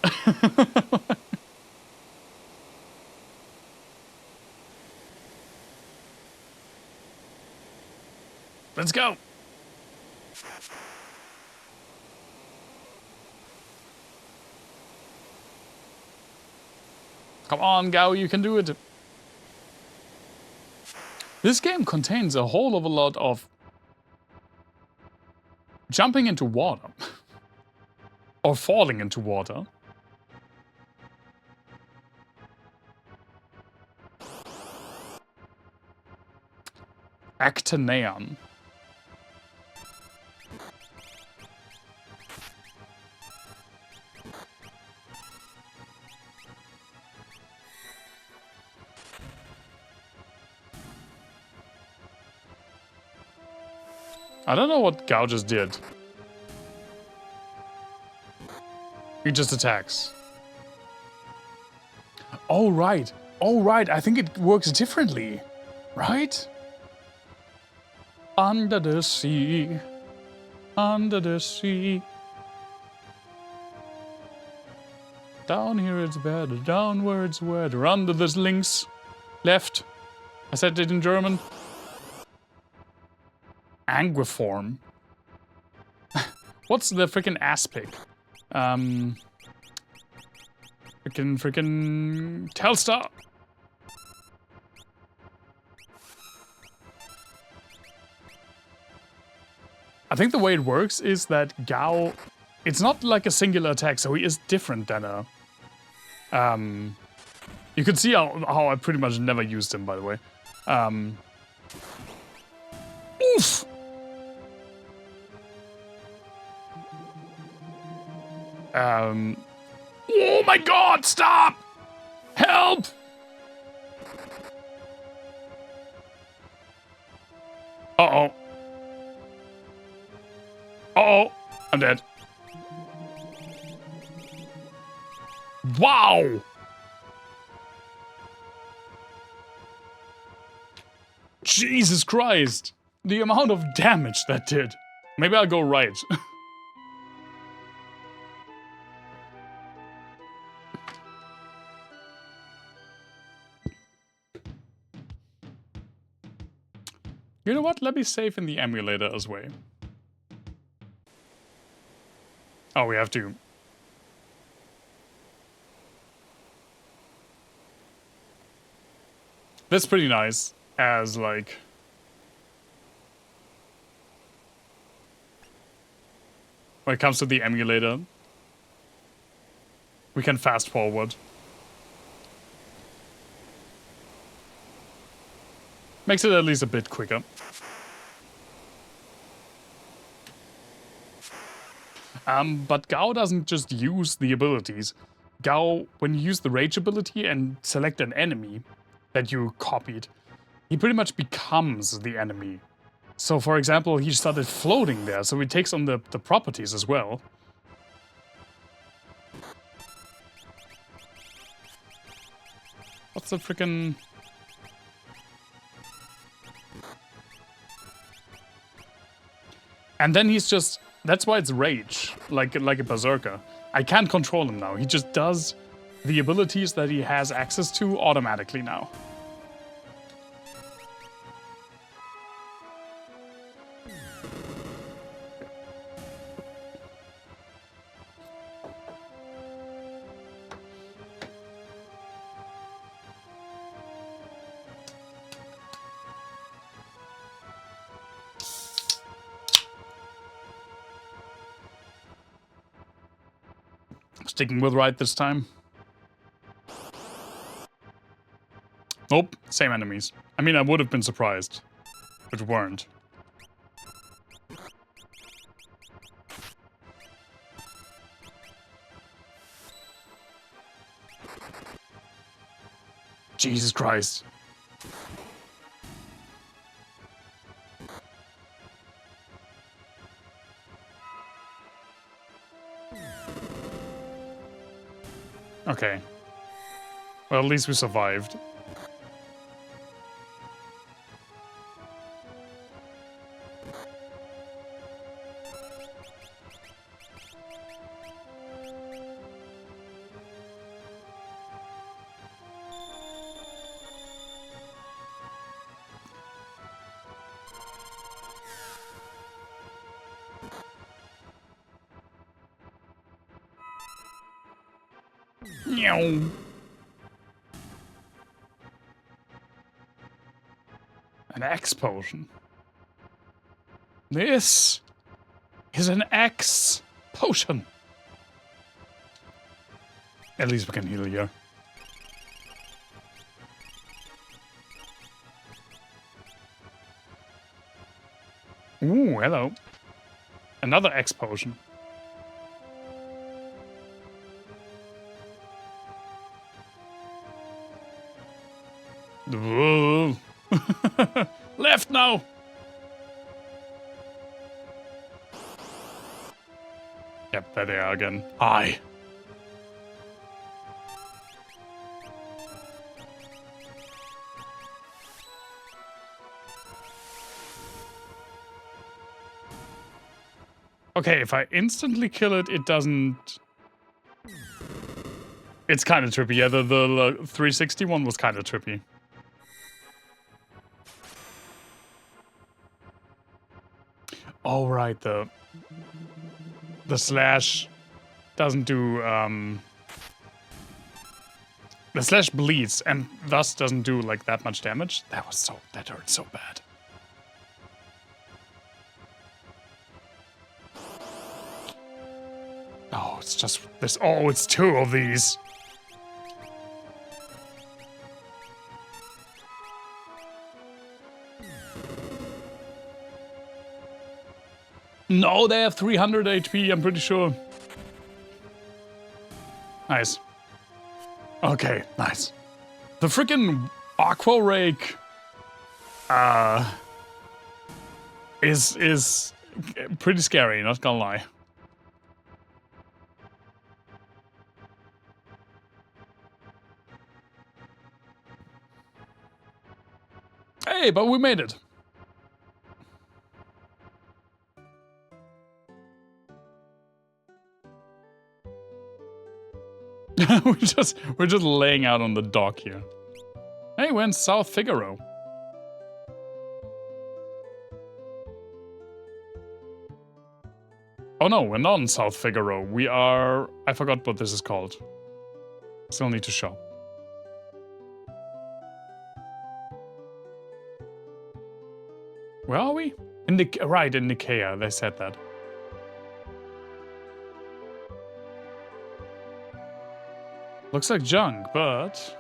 Let's go! Come on, Gao, you can do it. This game contains a whole of a lot of jumping into water. Or falling into water. Actinaeon. I don't know what Gao just did. He just attacks. Oh, right. Oh, right. I think it works differently. Right? Under the sea. Under the sea. Down here it's better. Downwards wetter. Under the links. Left. I said it in German. Angriform. What's the freaking aspic? Freaking Telstar. I think the way it works is that Gao, it's not like a singular attack, so he is different than a... you can see how I pretty much never used him, by the way. Oof! Oh my god, stop! Help! Uh-oh. Uh-oh. I'm dead. Wow! Jesus Christ! The amount of damage that did. Maybe I'll go right. You know what? Let me save in the emulator as well. Oh, we have to. That's pretty nice as, like... when it comes to the emulator, we can fast forward. Makes it at least a bit quicker. But Gao doesn't just use the abilities. Gao, when you use the rage ability and select an enemy that you copied, he pretty much becomes the enemy. So for example, he started floating there, so he takes on the properties as well. What's the frickin'... And then he's just... That's why it's rage, like a berserker. I can't control him now. He just does the abilities that he has access to automatically now. Sticking with right this time. Nope, same enemies. I mean, I would have been surprised, but weren't. Jesus Christ. Okay. Well, at least we survived. Meow. An X potion. This is an X potion. At least we can heal here. Ooh, hello. Another X potion. Whoa. Left now. Yep, there they are again. Hi. Okay, if I instantly kill it, it doesn't... It's kind of trippy. Yeah, the 360 one was kind of trippy. Oh, right, the slash doesn't do, the slash bleeds and thus doesn't do, like, that much damage. That hurt so bad. Oh, it's just this. Oh, it's two of these. No, they have 300 HP, I'm pretty sure. Nice. Okay, nice. The freaking Aqua Rake is pretty scary, not gonna lie. Hey, but we made it. we're just laying out on the dock here. Hey, we're in South Figaro. Oh no, we're not in South Figaro. We are... I forgot what this is called. Still need to shop. Where are we? In Nicaea, they said that. Looks like junk, but...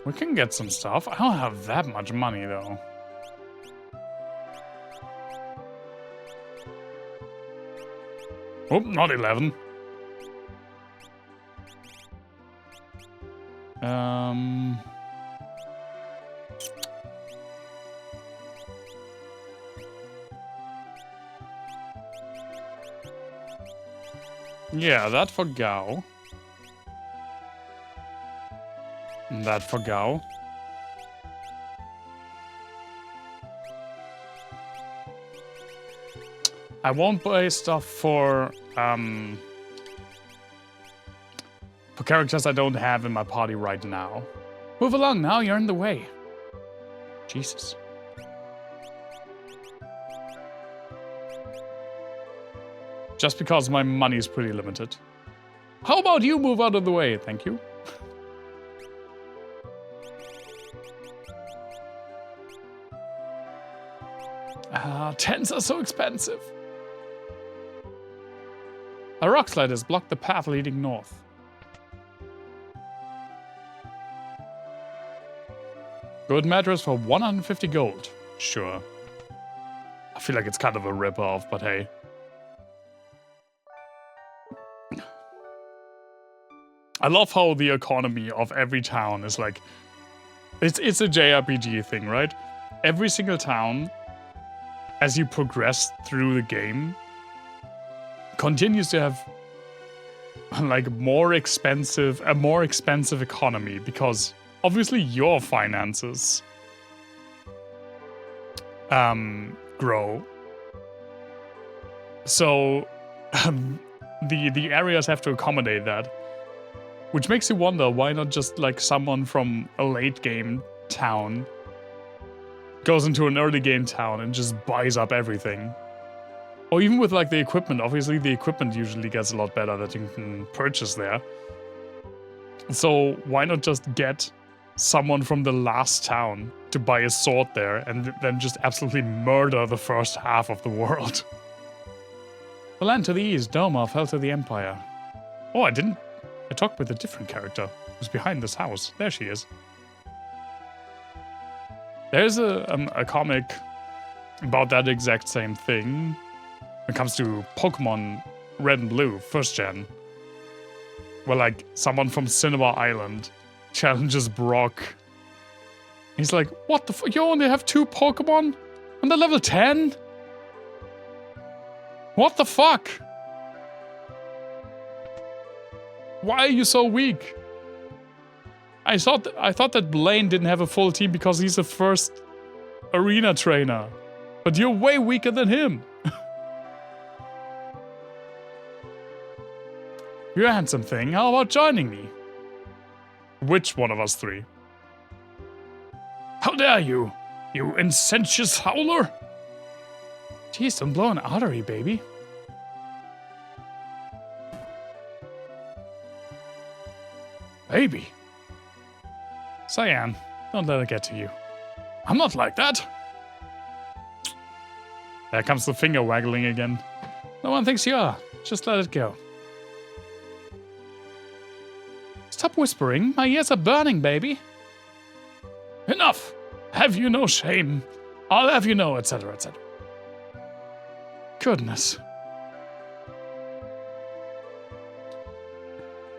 we can get some stuff. I don't have that much money, though. Oh, not 11. Yeah, that for Gao. And that for Gao. I won't buy stuff for characters I don't have in my party right now. Move along now, you're in the way. Jesus. Just because my money is pretty limited. How about you move out of the way? Thank you. Tents are so expensive. A rock slide has blocked the path leading north. Good mattress for 150 gold. Sure. I feel like it's kind of a rip-off, but hey. I love how the economy of every town is like... It's a JRPG thing, right? Every single town, as you progress through the game, continues to have like a more expensive economy because obviously your finances grow. So the areas have to accommodate that. Which makes you wonder why not just like someone from a late game town goes into an early game town and just buys up everything. Or even with like the equipment, obviously the equipment usually gets a lot better that you can purchase there. So why not just get someone from the last town to buy a sword there and then just absolutely murder the first half of the world? The land to the east, Doma, fell to the Empire. Oh, I talked with a different character who's behind this house. There she is. There's a comic about that exact same thing when it comes to Pokemon Red and Blue, first gen. Where like someone from Cinema Island challenges Brock. He's like, what the fuck? You only have 2 Pokemon? And they're level 10? What the fuck? Why are you so weak? I thought that Blaine didn't have a full team because he's the first arena trainer. But you're way weaker than him. You're a handsome thing. How about joining me? Which one of us 3? How dare you, you insentious howler? Jeez, don't blow an artery, baby. Baby. Cyan, don't let it get to you. I'm not like that. There comes the finger waggling again. No one thinks you are. Just let it go. Stop whispering. My ears are burning, baby. Enough. Have you no shame? I'll have you know, etc., etc. Goodness.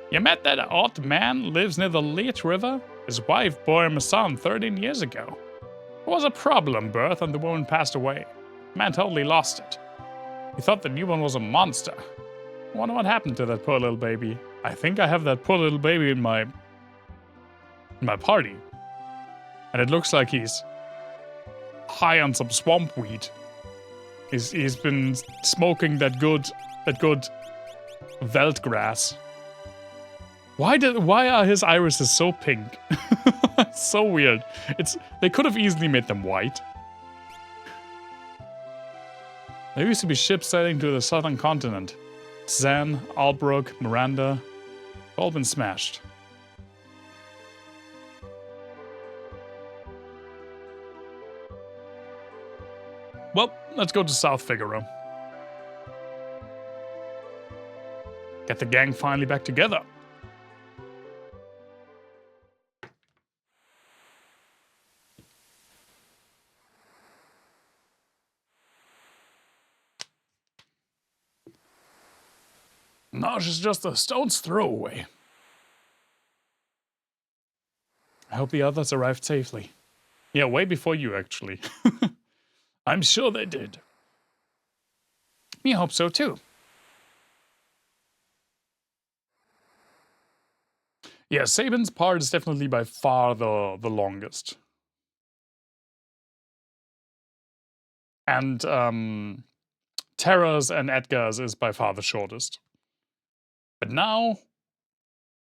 You met that odd man lives near the Leech River? His wife bore him a son 13 years ago. It was a problem birth and the woman passed away. The man totally lost it. He thought the newborn was a monster. I wonder what happened to that poor little baby. I think I have that poor little baby in my party. And it looks like he's high on some swamp weed. He's been smoking that good veld grass. Why are his irises so pink? It's so weird. They could have easily made them white. There used to be ships sailing to the southern continent. Zan, Albrook, Miranda, all been smashed. Well, let's go to South Figaro. Get the gang finally back together. Narsh is just a stone's throw away. I hope the others arrived safely. Yeah, way before you, actually. I'm sure they did. Me hope so, too. Yeah, Sabin's part is definitely by far the longest. And Terra's and Edgar's is by far the shortest. But now,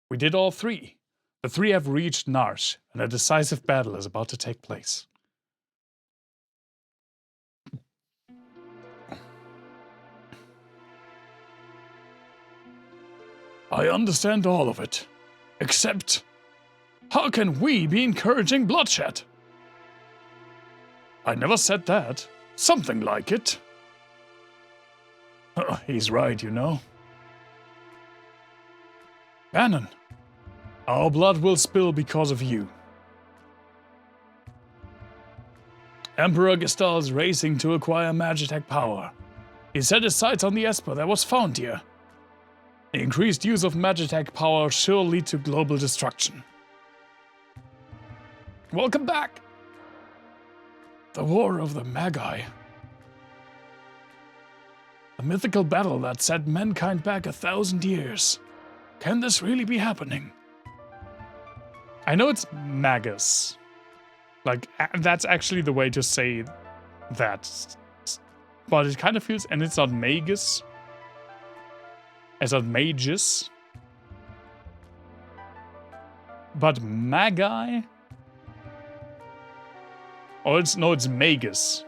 we did all three. The three have reached Narsh, and a decisive battle is about to take place. I understand all of it. Except, how can we be encouraging bloodshed? I never said that. Something like it. He's right, you know. Bannon, our blood will spill because of you. Emperor Gestal is racing to acquire Magitech power. He set his sights on the Esper that was found here. The increased use of Magitech power sure lead to global destruction. Welcome back! The War of the Magi. A mythical battle that set mankind back 1,000 years. Can this really be happening? I know it's Magus. Like, that's actually the way to say that. But it kind of feels, and it's not Magus. It's not Magus. But Magi? Oh, it's Magus.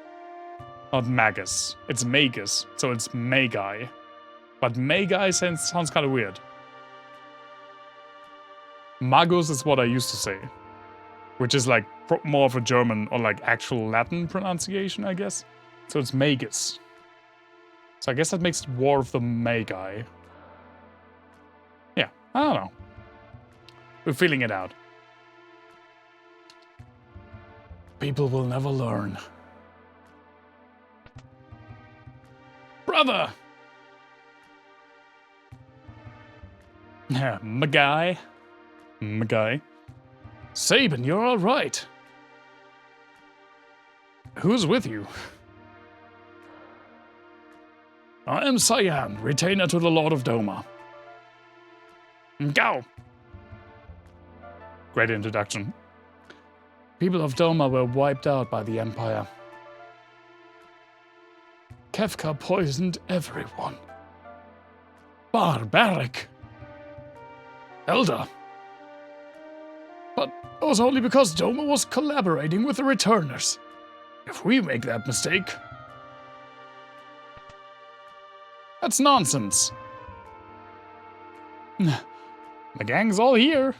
Not Magus. It's Magus. So it's Magi. But Magi sounds kind of weird. Magus is what I used to say. Which is like more of a German or like actual Latin pronunciation, I guess. So it's Magus. So I guess that makes it War of the Magi. Yeah, I don't know. We're feeling it out. People will never learn. Brother! Yeah, Magi. Magi. Sabin, you're all right. Who's with you? I am Cyan, retainer to the Lord of Doma. Go! Great introduction. People of Doma were wiped out by the Empire. Kefka poisoned everyone. Barbaric. Elder. But it was only because Doma was collaborating with the Returners. If we make that mistake... That's nonsense. The gang's all here.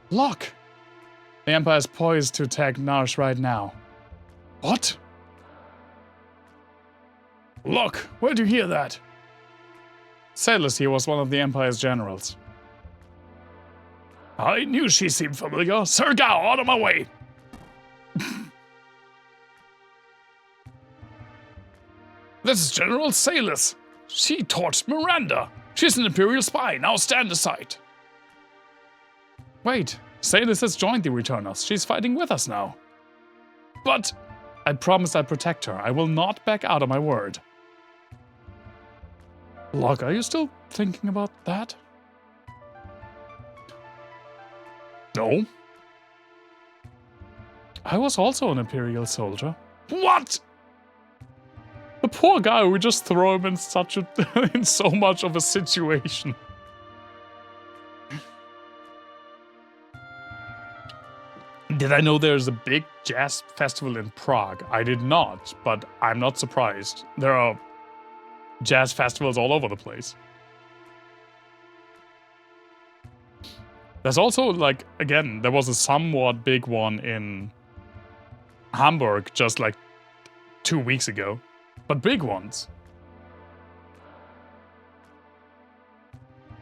Look. The Empire's poised to attack Narsh right now. What? Look, where'd you hear that? Sailors here was one of the Empire's generals. I knew she seemed familiar. Sergao, out of my way! This is General Salis. She torched Miranda. She's an Imperial spy. Now stand aside. Wait, Salis has joined the Returners. She's fighting with us now. But I promise I'll protect her. I will not back out of my word. Locke, are you still thinking about that? No. I was also an Imperial soldier. What? The poor guy, we just throw him in such a in so much of a situation. Did I know there's a big jazz festival in Prague? I did not, but I'm not surprised. There are jazz festivals all over the place. There's also, like, again, there was a somewhat big one in Hamburg just like 2 weeks ago. But big ones.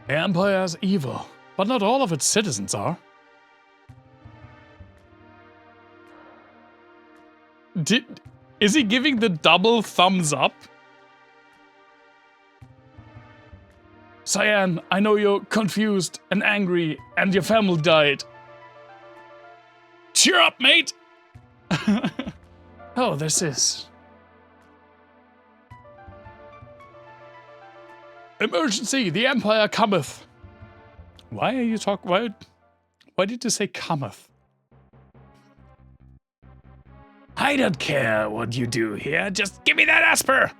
The Empire is evil, but not all of its citizens are. Is he giving the double thumbs up? Cyan, I know you're confused and angry, and your family died. Cheer up, mate! Oh, this is... Emergency! The Empire cometh! Why are you talking... Why did you say cometh? I don't care what you do here, just give me that Asper!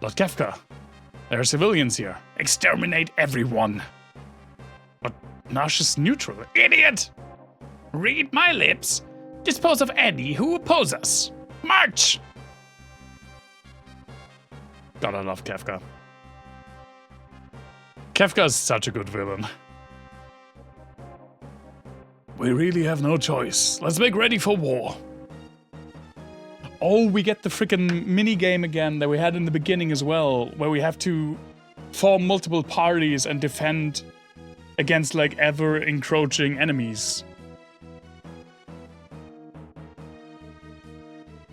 Lord Kefka, there are civilians here. Exterminate everyone. But Nash is neutral. Idiot! Read my lips. Dispose of any who oppose us. March! God, I love Kefka. Kefka is such a good villain. We really have no choice. Let's make ready for war. Oh, we get the freaking mini-game again that we had in the beginning as well, where we have to form multiple parties and defend against, like, ever-encroaching enemies.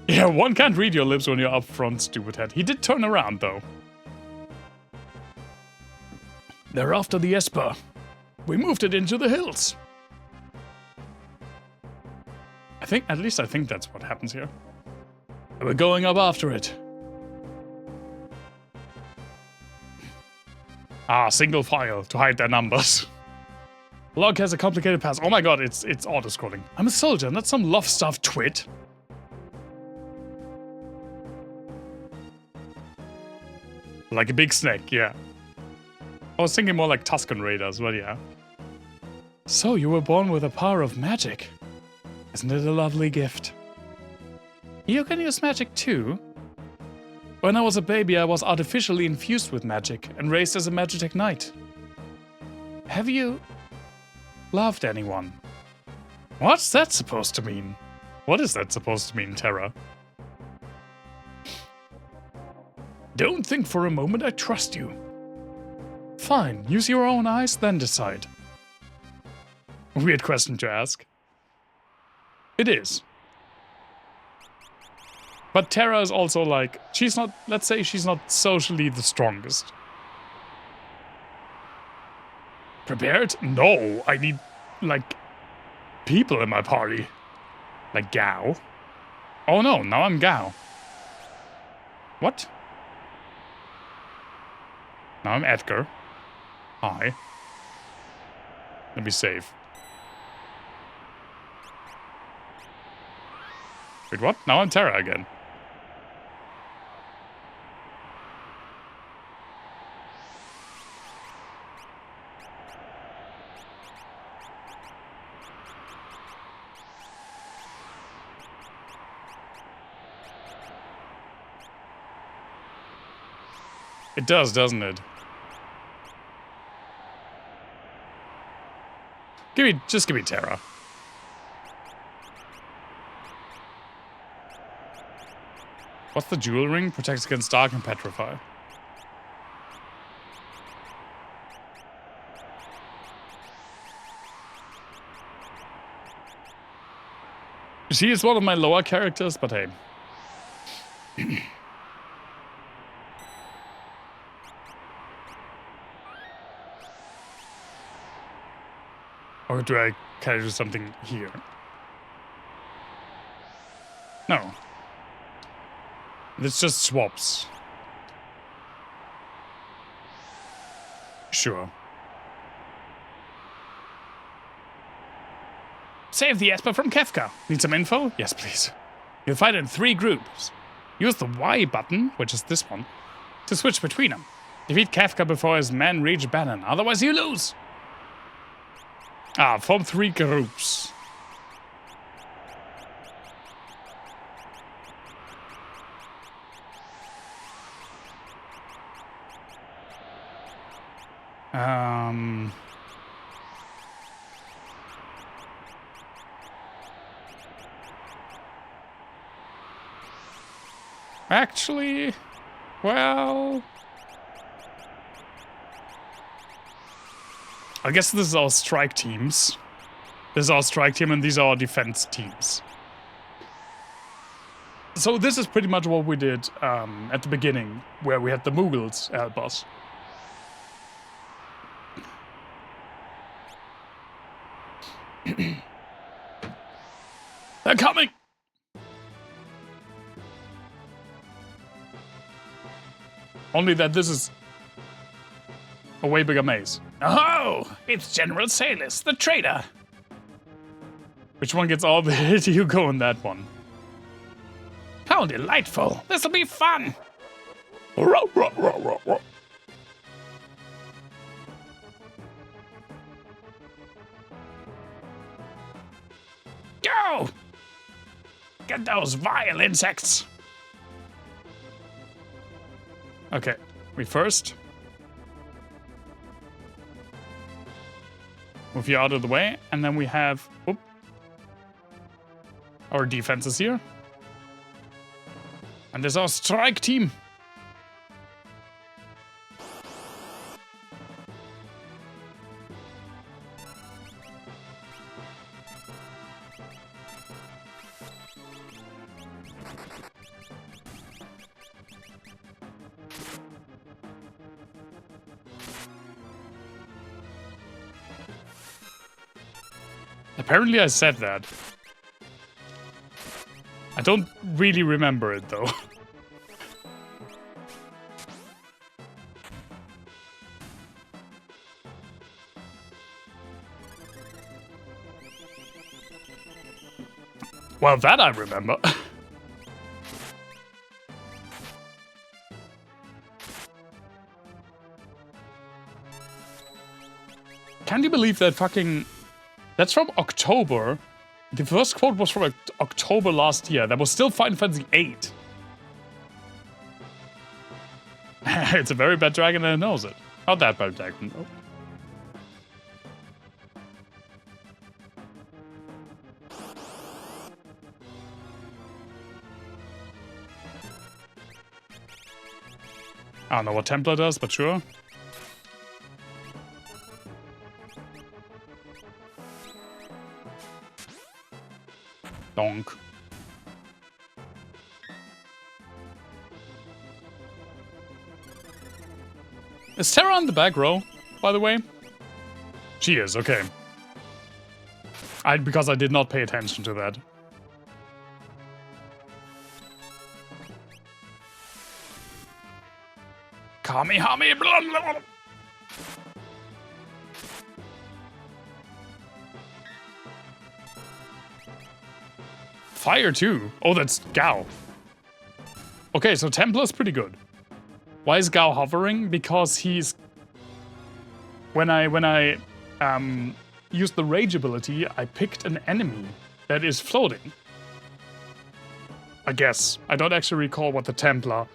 Yeah, one can't read your lips when you're up front, stupid head. He did turn around, though. They're after the Esper. We moved it into the hills. At least I think that's what happens here. We're going up after it. Ah, single file to hide their numbers. Log has a complicated past. Oh my god, it's auto-scrolling. I'm a soldier, not some love-stuffed twit. Like a big snake, yeah. I was thinking more like Tusken Raiders, but yeah. So you were born with the power of magic. Isn't it a lovely gift? You can use magic too. When I was a baby, I was artificially infused with magic and raised as a Magitech Knight. Have you loved anyone? What's that supposed to mean? What is that supposed to mean, Terra? Don't think for a moment I trust you. Fine, use your own eyes, then decide. Weird question to ask. It is. But Terra is also like, she's not, let's say she's not socially the strongest. Prepared? No, I need, like, people in my party. Like Gao. Oh no, now I'm Gao. What? Now I'm Edgar. Hi. Let me save. Wait, what? Now I'm Terra again. It does, doesn't it? Just give me Terra. What's the jewel ring? Protects against dark and petrify. She is one of my lower characters, but hey. Or can I do something here? No. This just swaps. Sure. Save the Esper from Kefka. Need some info? Yes, please. You'll fight in 3 groups. Use the Y button, which is this one, to switch between them. Defeat Kefka before his men reach Bannon, otherwise you lose. Form 3 groups. Actually, well, I guess this is our strike teams. This is our strike team and these are our defense teams. So this is pretty much what we did at the beginning, where we had the Mughals help us. They're coming! Only that this is a way bigger maze. Oh, it's General Salis, the traitor. Which one gets all the hit? You go in that one. How delightful. This'll be fun. Go! Get those vile insects. Okay, we first move you out of the way, and then we have our defenses here. And there's our strike team. Apparently I said that. I don't really remember it though. Well, that I remember. Can you believe that fucking... That's from October. The first quote was from October last year. That was still Final Fantasy VIII. It's a very bad dragon and it knows it. Not that bad dragon, though. I don't know what Templar does, but sure. Donk. Is Terra on the back row, by the way? She is, okay. Because I did not pay attention to that. Kamehame, blah, blah, blah. Fire too. Oh, that's Gao. Okay, so Templar's pretty good. Why is Gao hovering? Because he's... When I used the rage ability, I picked an enemy that is floating. I guess. I don't actually recall what the Templar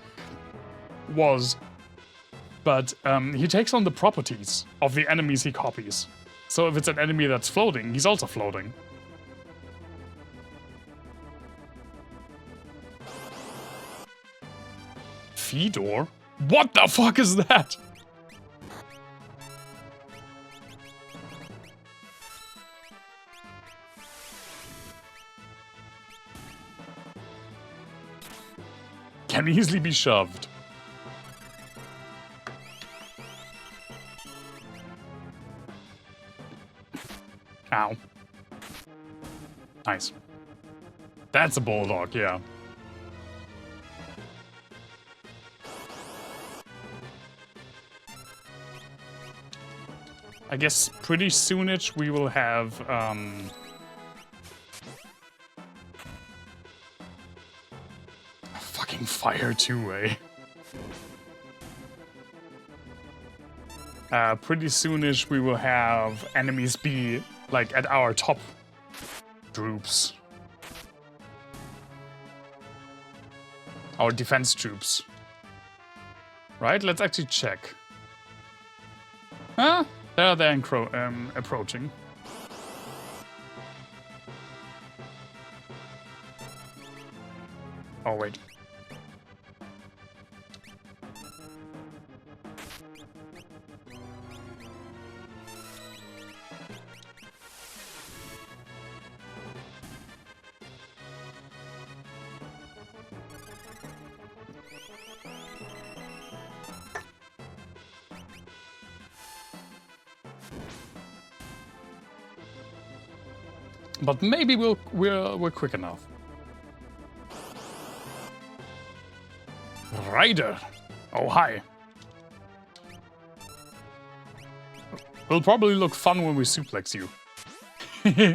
was. But he takes on the properties of the enemies he copies. So if it's an enemy that's floating, he's also floating. Fedor? What the fuck is that? can easily be shoved. Ow. Nice. That's a bulldog, yeah. I guess pretty soonish we will have fucking fire two-way. Pretty soonish we will have enemies be like at our top troops. Our defense troops. Right? Let's actually check. Huh? There they're approaching. Oh, wait. But maybe we're quick enough. Rider. Oh, hi. It'll probably look fun when we suplex you.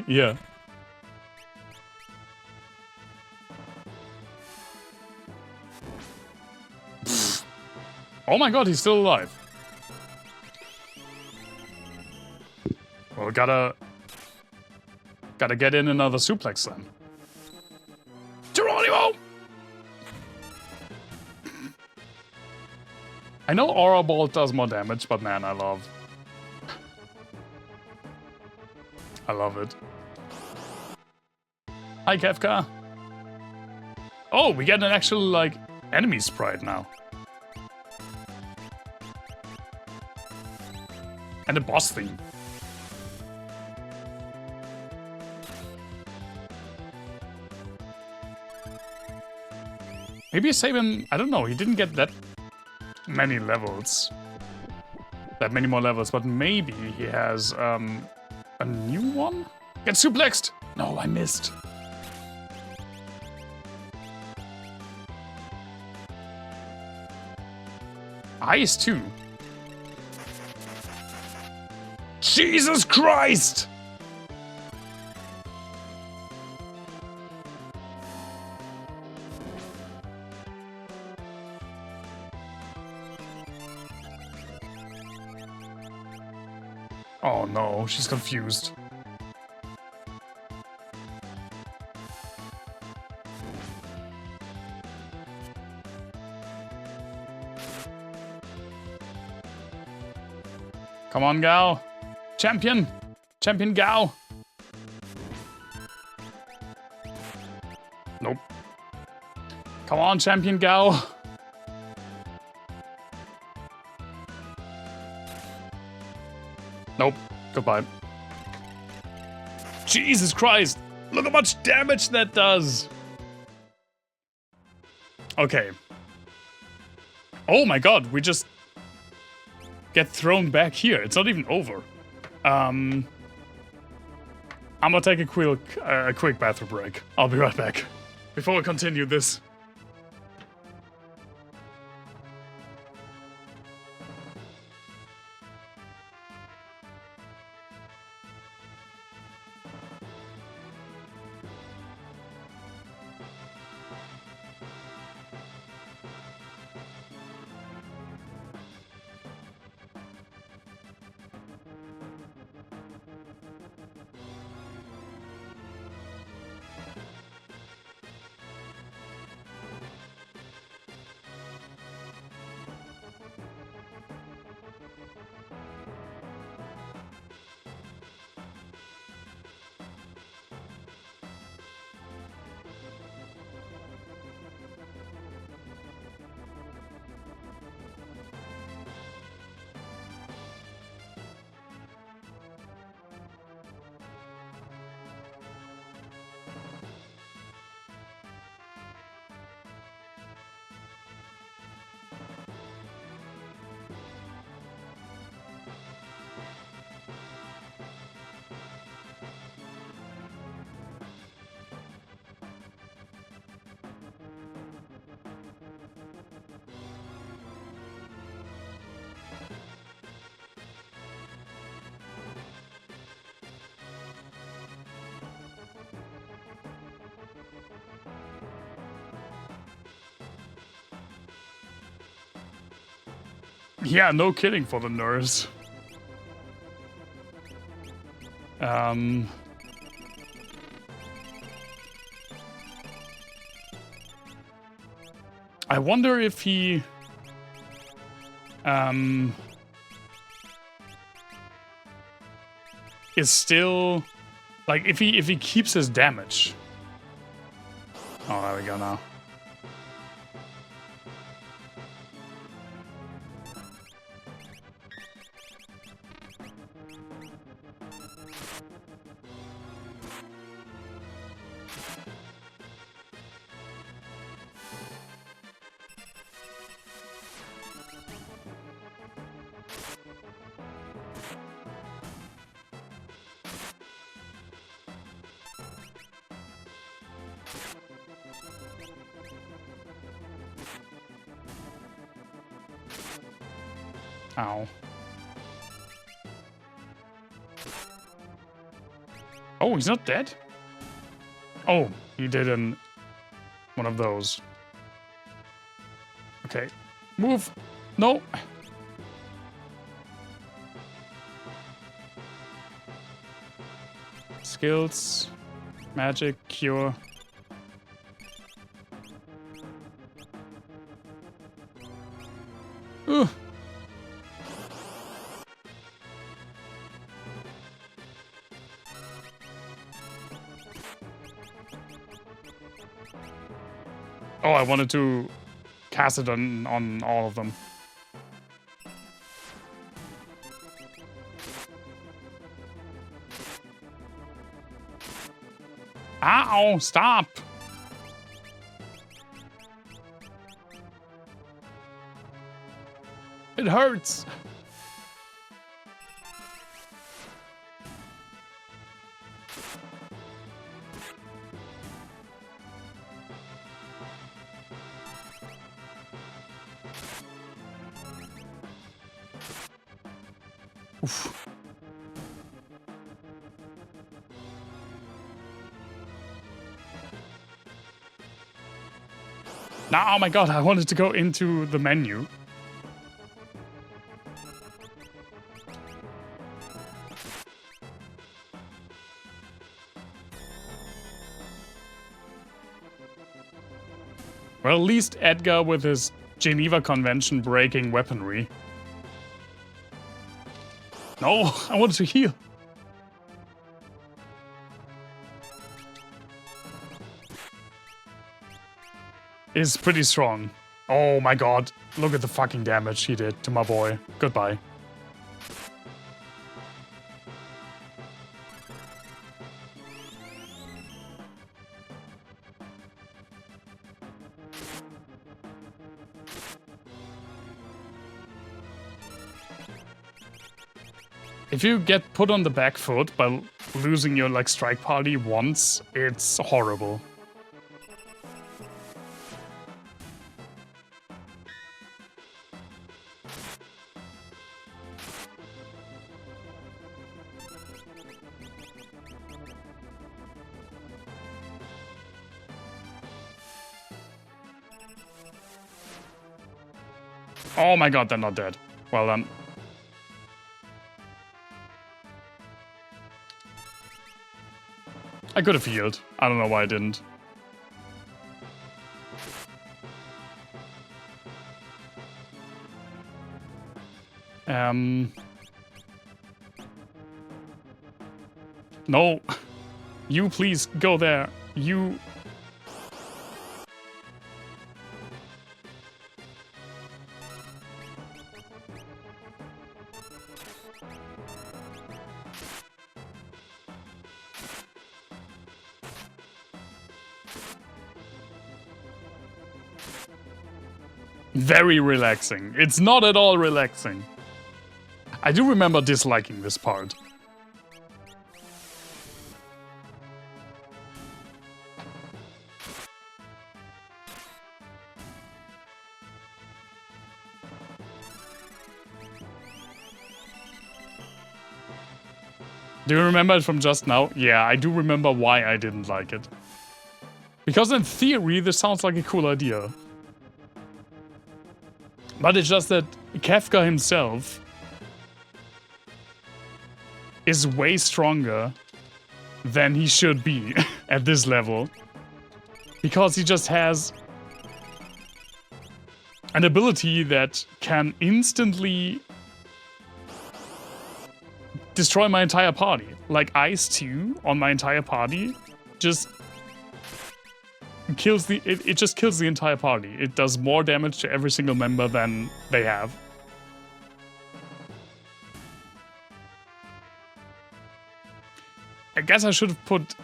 Yeah. Pfft. Oh my god, he's still alive. Well, gotta get in another suplex then. Geronimo! I know Aura Bolt does more damage, but man, I love it. Hi, Kefka. Oh, we get an actual, like, enemy sprite now. And a boss theme. Maybe save him, I don't know, he didn't get that many levels. That many more levels, but maybe he has a new one? Get suplexed! No, I missed. Ice too. Jesus Christ! Oh no, she's confused. Come on, Gao. Champion! Champion Gao! Nope. Come on, Champion Gao! Nope. Goodbye. Jesus Christ! Look how much damage that does! Okay. Oh my god, we just get thrown back here. It's not even over. I'm gonna take a quick bathroom break. I'll be right back. Before we continue this. Yeah, no kidding for the nurse. I wonder if he is still like if he keeps his damage. Oh, there we go now. Ow. Oh, he's not dead? Oh, he did one of those. Okay. Move. No. Skills. Magic. Cure. Ugh. Oh, I wanted to cast it on all of them. Ow, stop! It hurts! Oof. Now, oh my god, I wanted to go into the menu. Well, at least Edgar with his Geneva Convention breaking weaponry. No, I wanted to heal. Is pretty strong. Oh my god, look at the fucking damage he did to my boy. Goodbye. If you get put on the back foot by losing your like strike party once, it's horrible. Oh my god, they're not dead. Well done. I could have healed. I don't know why I didn't. No. You please go there. You... Very relaxing. It's not at all relaxing. I do remember disliking this part. Do you remember it from just now? Yeah, I do remember why I didn't like it. Because in theory, this sounds like a cool idea. But it's just that Kefka himself is way stronger than he should be at this level. Because he just has an ability that can instantly destroy my entire party. Like Ice 2 on my entire party just kills it just kills the entire party. It does more damage to every single member than they have. I guess I should have put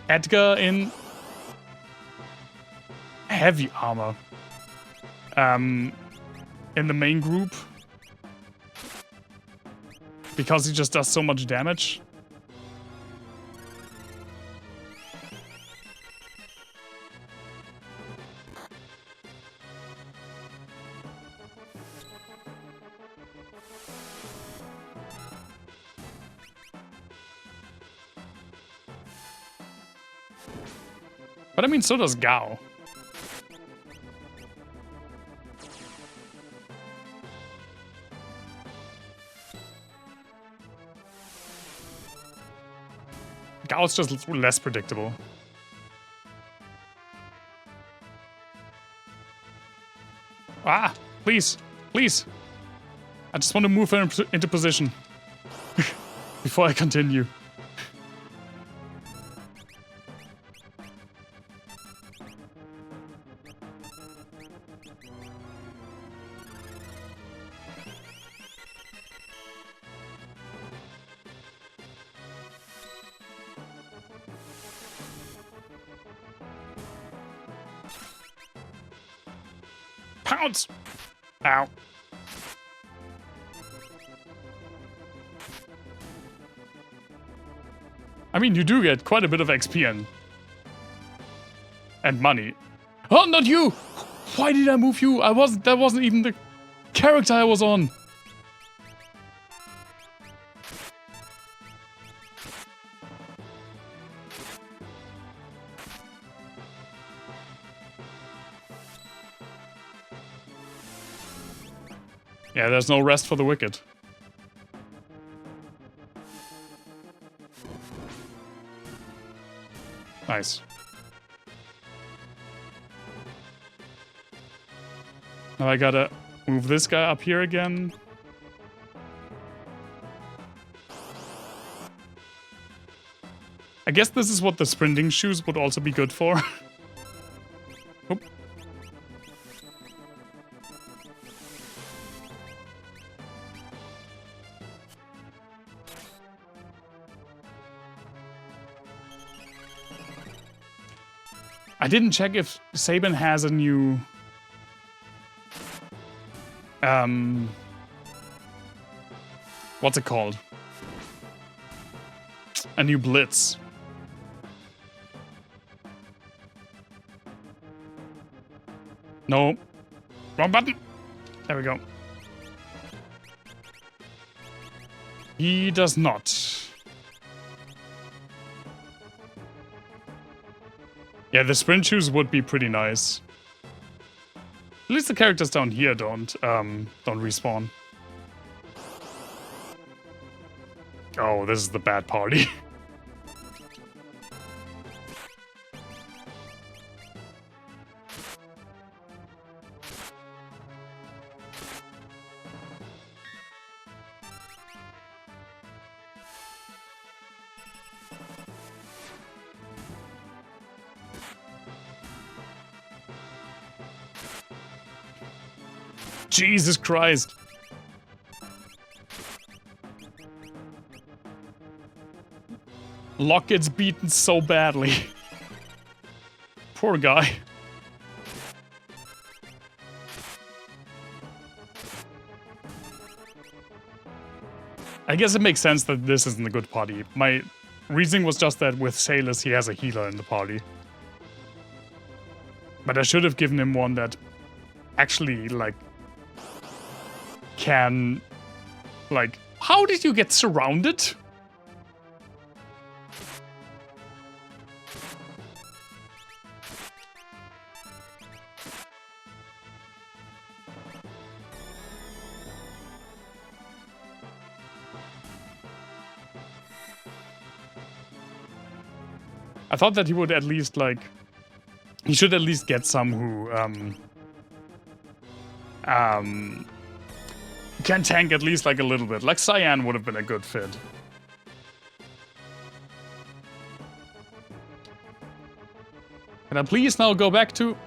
Edgar in heavy armor in the main group because he just does so much damage. But I mean, so does Gao. Gao's just less predictable. Ah, please, please. I just want to move her into position before I continue. Pounce! Ow. I mean, you do get quite a bit of XP and money. Oh, not you! Why did I move you? That wasn't even the character I was on. Yeah, there's no rest for the wicked. Nice. Now I gotta move this guy up here again. I guess this is what the sprinting shoes would also be good for. Oop. I didn't check if Sabin has a new what's it called? A new blitz. No. Wrong button. There we go. He does not. Yeah, the sprint shoes would be pretty nice. At least the characters down here don't respawn. Oh, this is the bad party. Jesus Christ. Locke gets beaten so badly. Poor guy. I guess it makes sense that this isn't a good party. My reasoning was just that with Sailors he has a healer in the party. But I should have given him one that actually, like, can... Like, how did you get surrounded? I thought that he would at least, like... He should at least get some who, can tank at least, like, a little bit. Like, Cyan would have been a good fit. Can I please now go back to...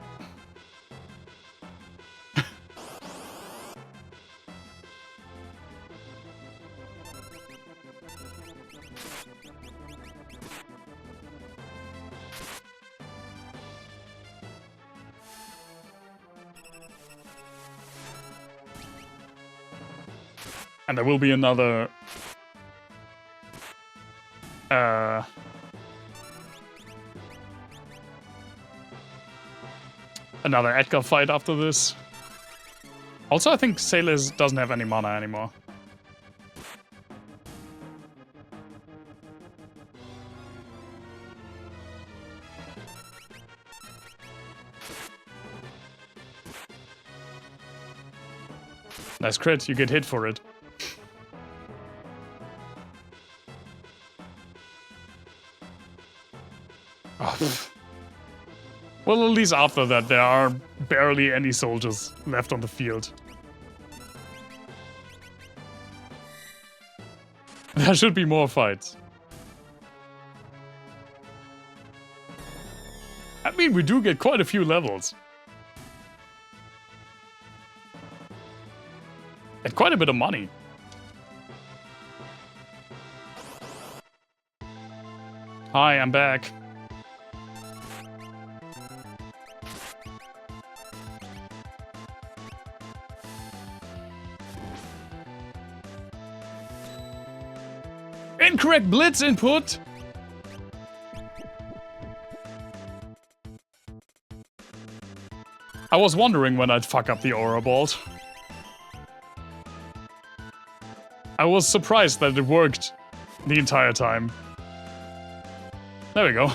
And there will be another... Another Edgar fight after this. Also, I think Sailors doesn't have any mana anymore. Nice crit, you get hit for it. Oh. Well, at least after that, there are barely any soldiers left on the field. There should be more fights. I mean, we do get quite a few levels. And quite a bit of money. Hi, I'm back. Incorrect blitz input! I was wondering when I'd fuck up the Aura Bolt. I was surprised that it worked the entire time. There we go.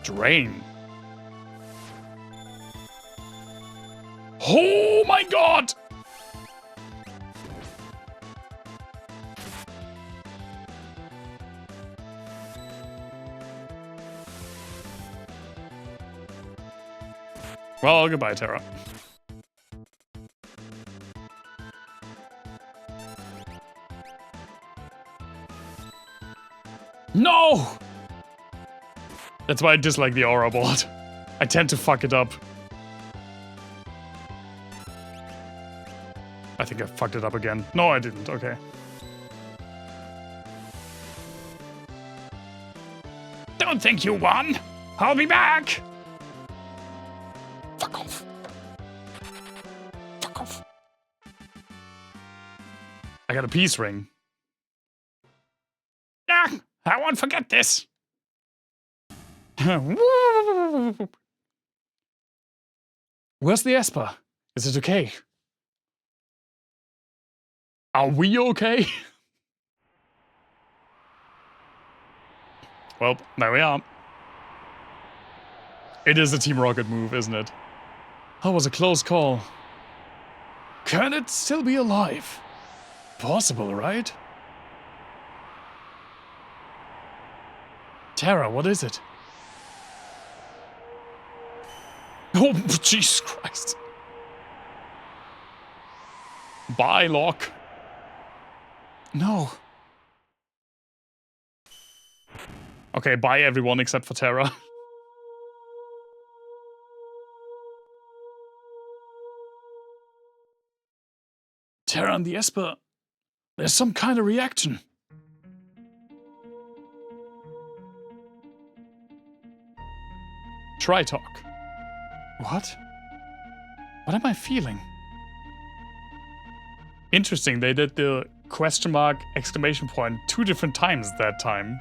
Drain. Oh my god! Well, goodbye, Terra. No! That's why I dislike the Aura Bolt. I tend to fuck it up. I think I fucked it up again. No, I didn't. Okay. Don't think you won. I'll be back. Fuck off. Fuck off. I got a peace ring. Ah, I won't forget this. Where's the Esper? Is it okay? Are we okay? Well, there we are. It is a Team Rocket move, isn't it? That was a close call. Can it still be alive? Possible, right? Terra, what is it? Oh, Jesus Christ. Bye, Locke. No. Okay, bye everyone except for Terra. Terra and the Esper. There's some kind of reaction. Try talk. What? What am I feeling? Interesting, they did the question mark, exclamation point 2 different times that time.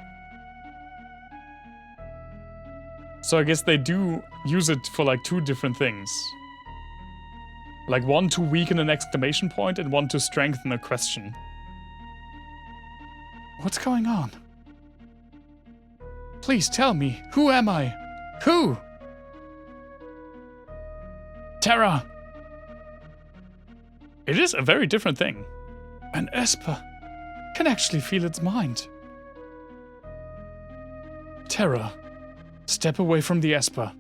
So I guess they do use it for like 2 different things. Like one to weaken an exclamation point and one to strengthen a question. What's going on? Please tell me, who am I? Who? Terra! It is a very different thing. An Esper can actually feel its mind. Terra, step away from the Esper.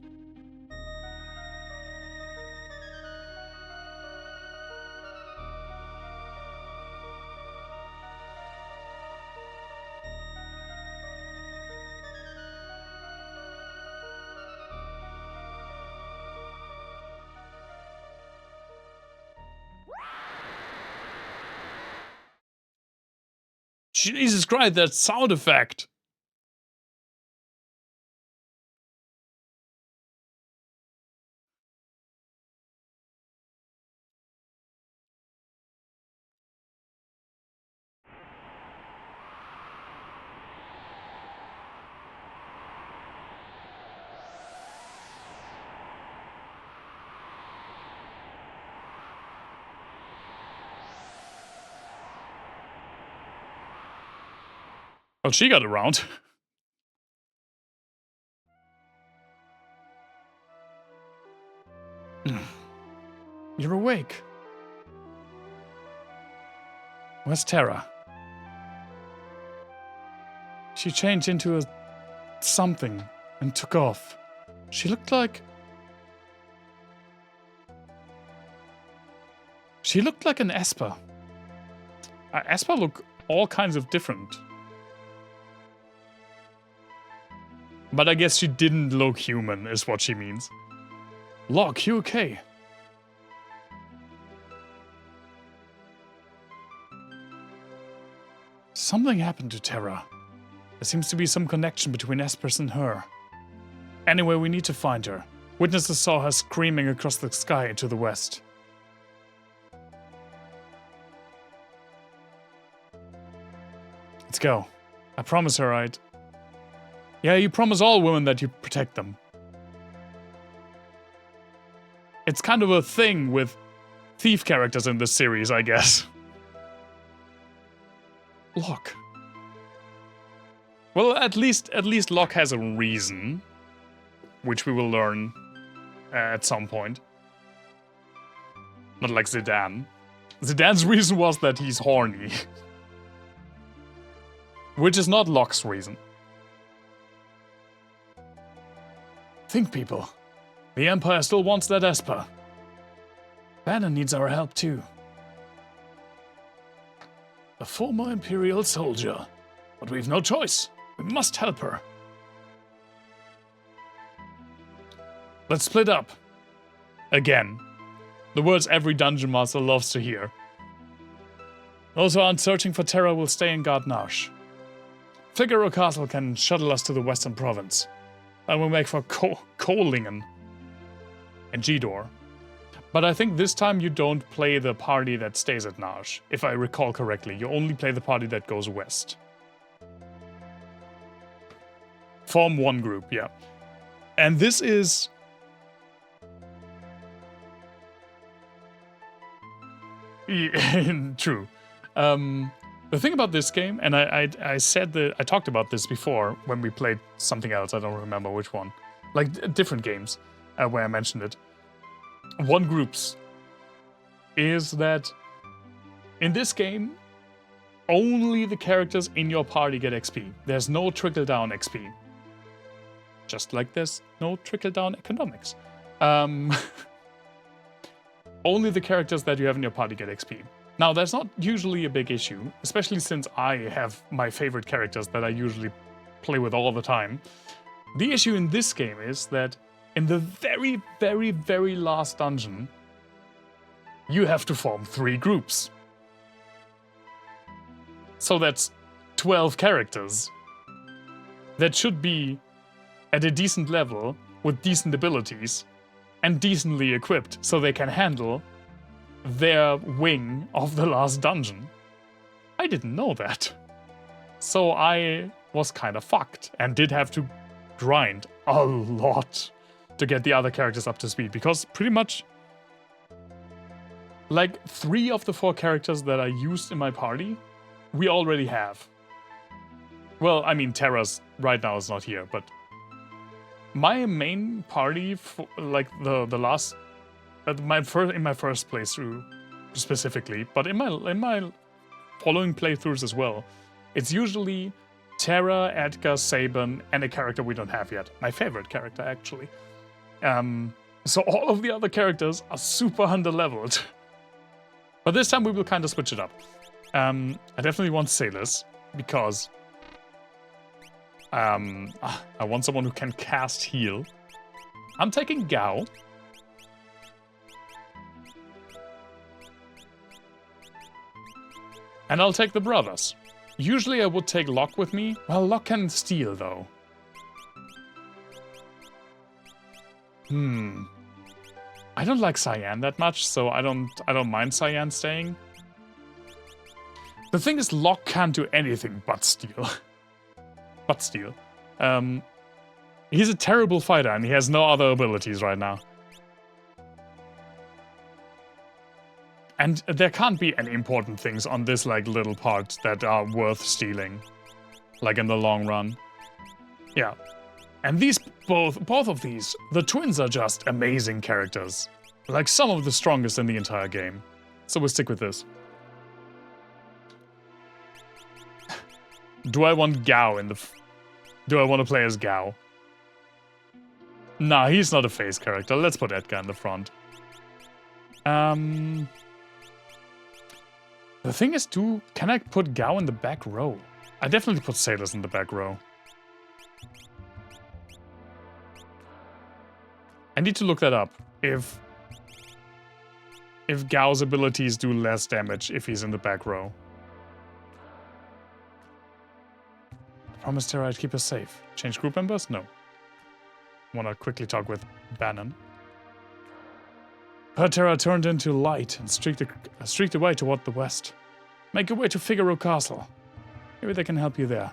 Jesus Christ, that sound effect! Well, she got around. You're awake. Where's Terra? She changed into a something and took off. She looked like... She looked like an Esper. Esper look all kinds of different. But I guess she didn't look human, is what she means. Locke, you okay? Something happened to Terra. There seems to be some connection between Espers and her. Anyway, we need to find her. Witnesses saw her screaming across the sky to the west. Let's go. I promise her I'd... Yeah, you promise all women that you protect them. It's kind of a thing with thief characters in this series, I guess. Locke. Well, at least Locke has a reason, which we will learn at some point. Not like Zidane. Zidane's reason was that he's horny. Which is not Locke's reason. Think, people. The Empire still wants that Esper. Bannon needs our help too. A former Imperial soldier. But we've no choice. We must help her. Let's split up. Again. The words every Dungeon Master loves to hear. Those who aren't searching for Terra will stay in Gardnash. Figaro Castle can shuttle us to the Western Province. And we'll make for Kolingen and Gidor. But I think this time you don't play the party that stays at Nash. If I recall correctly, you only play the party that goes west. Form one group, yeah. And this is... True. The thing about this game, and I said that I talked about this before when we played something else, I don't remember which one. Like different games where I mentioned it. One groups is that in this game, only the characters in your party get XP. There's no trickle-down XP. Just like there's no trickle-down economics. Only the characters that you have in your party get XP. Now, that's not usually a big issue, especially since I have my favorite characters that I usually play with all the time. The issue in this game is that in the very, very, very last dungeon, you have to form 3 groups. So that's 12 characters that should be at a decent level with decent abilities and decently equipped so they can handle their wing of the last dungeon. I didn't know that. So I was kind of fucked and did have to grind a lot to get the other characters up to speed, because pretty much like 3 of the 4 characters that I used in my party, we already have. Well, I mean, Terra's right now is not here, but my main party, for, like the last, in my first playthrough specifically, but in my following playthroughs as well, it's usually Terra, Edgar, Saban, and a character we don't have yet. My favorite character, actually. So all of the other characters are super under-leveled. But this time we will kind of switch it up. I definitely want Sailors, because I want someone who can cast heal. I'm taking Gao. And I'll take the brothers. Usually I would take Locke with me. Well, Locke can steal, though. I don't like Cyan that much, so I don't mind Cyan staying. The thing is, Locke can't do anything but steal. He's a terrible fighter, and he has no other abilities right now. And there can't be any important things on this, like, little part that are worth stealing. Like, in the long run. Yeah. And these, both of these, the twins are just amazing characters. Like, some of the strongest in the entire game. So we'll stick with this. Do I want Gao in the... Do I want to play as Gao? Nah, he's not a face character. Let's put Edgar in the front. The thing is, can I put Gao in the back row? I definitely put Sailors in the back row. I need to look that up. If Gao's abilities do less damage if he's in the back row. I promised Terra I'd keep her safe. Change group members? No. Wanna quickly talk with Bannon. Her Terra turned into light and streaked away toward the west. Make your way to Figaro Castle. Maybe they can help you there.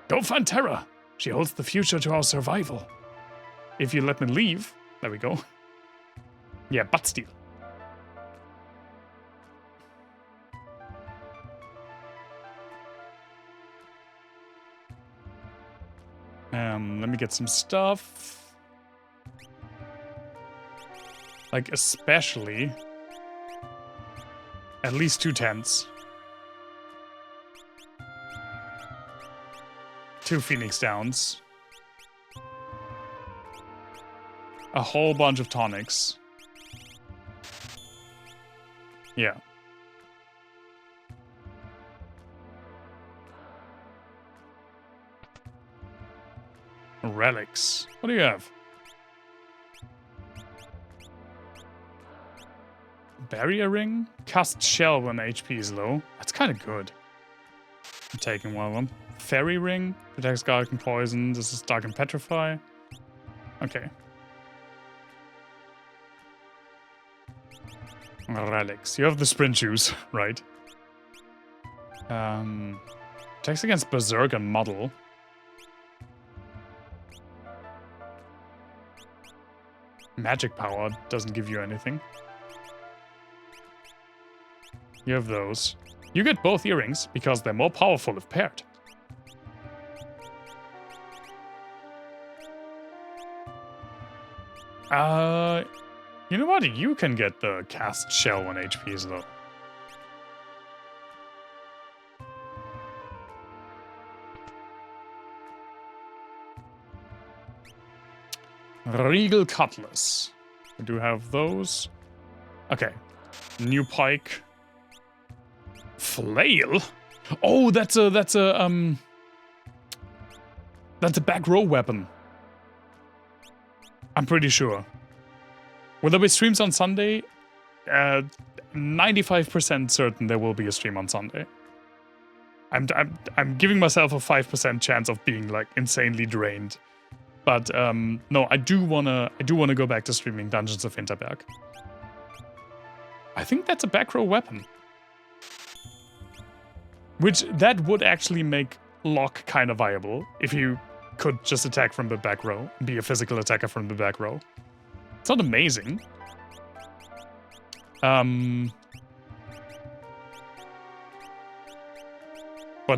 Go find Terra. She holds the future to our survival. If you let me leave. There we go. Yeah, butt steal. Let me get some stuff. Like, especially... at least 2 tents. 2 Phoenix Downs. A whole bunch of tonics. Yeah. Relics. What do you have? Barrier ring? Cast shell when HP is low. That's kind of good. I'm taking one of them. Fairy ring. Protects garlic and poison. This is dark and petrify. Okay. Relics. You have the sprint shoes, right? Protects against berserk and muddle. Magic power doesn't give you anything. You have those. You get both earrings because they're more powerful if paired. You know what? You can get the cast shell when HP is low. Regal Cutlass. We do have those. Okay. New pike. Flail? Oh, that's a back row weapon. I'm pretty sure. Will there be streams on Sunday? 95% certain there will be a stream on Sunday. I'm giving myself a 5% chance of being like insanely drained. But no, I do wanna go back to streaming Dungeons of Hinterberg. I think that's a back row weapon. Which that would actually make Locke kind of viable if you could just attack from the back row, be a physical attacker from the back row. It's not amazing. But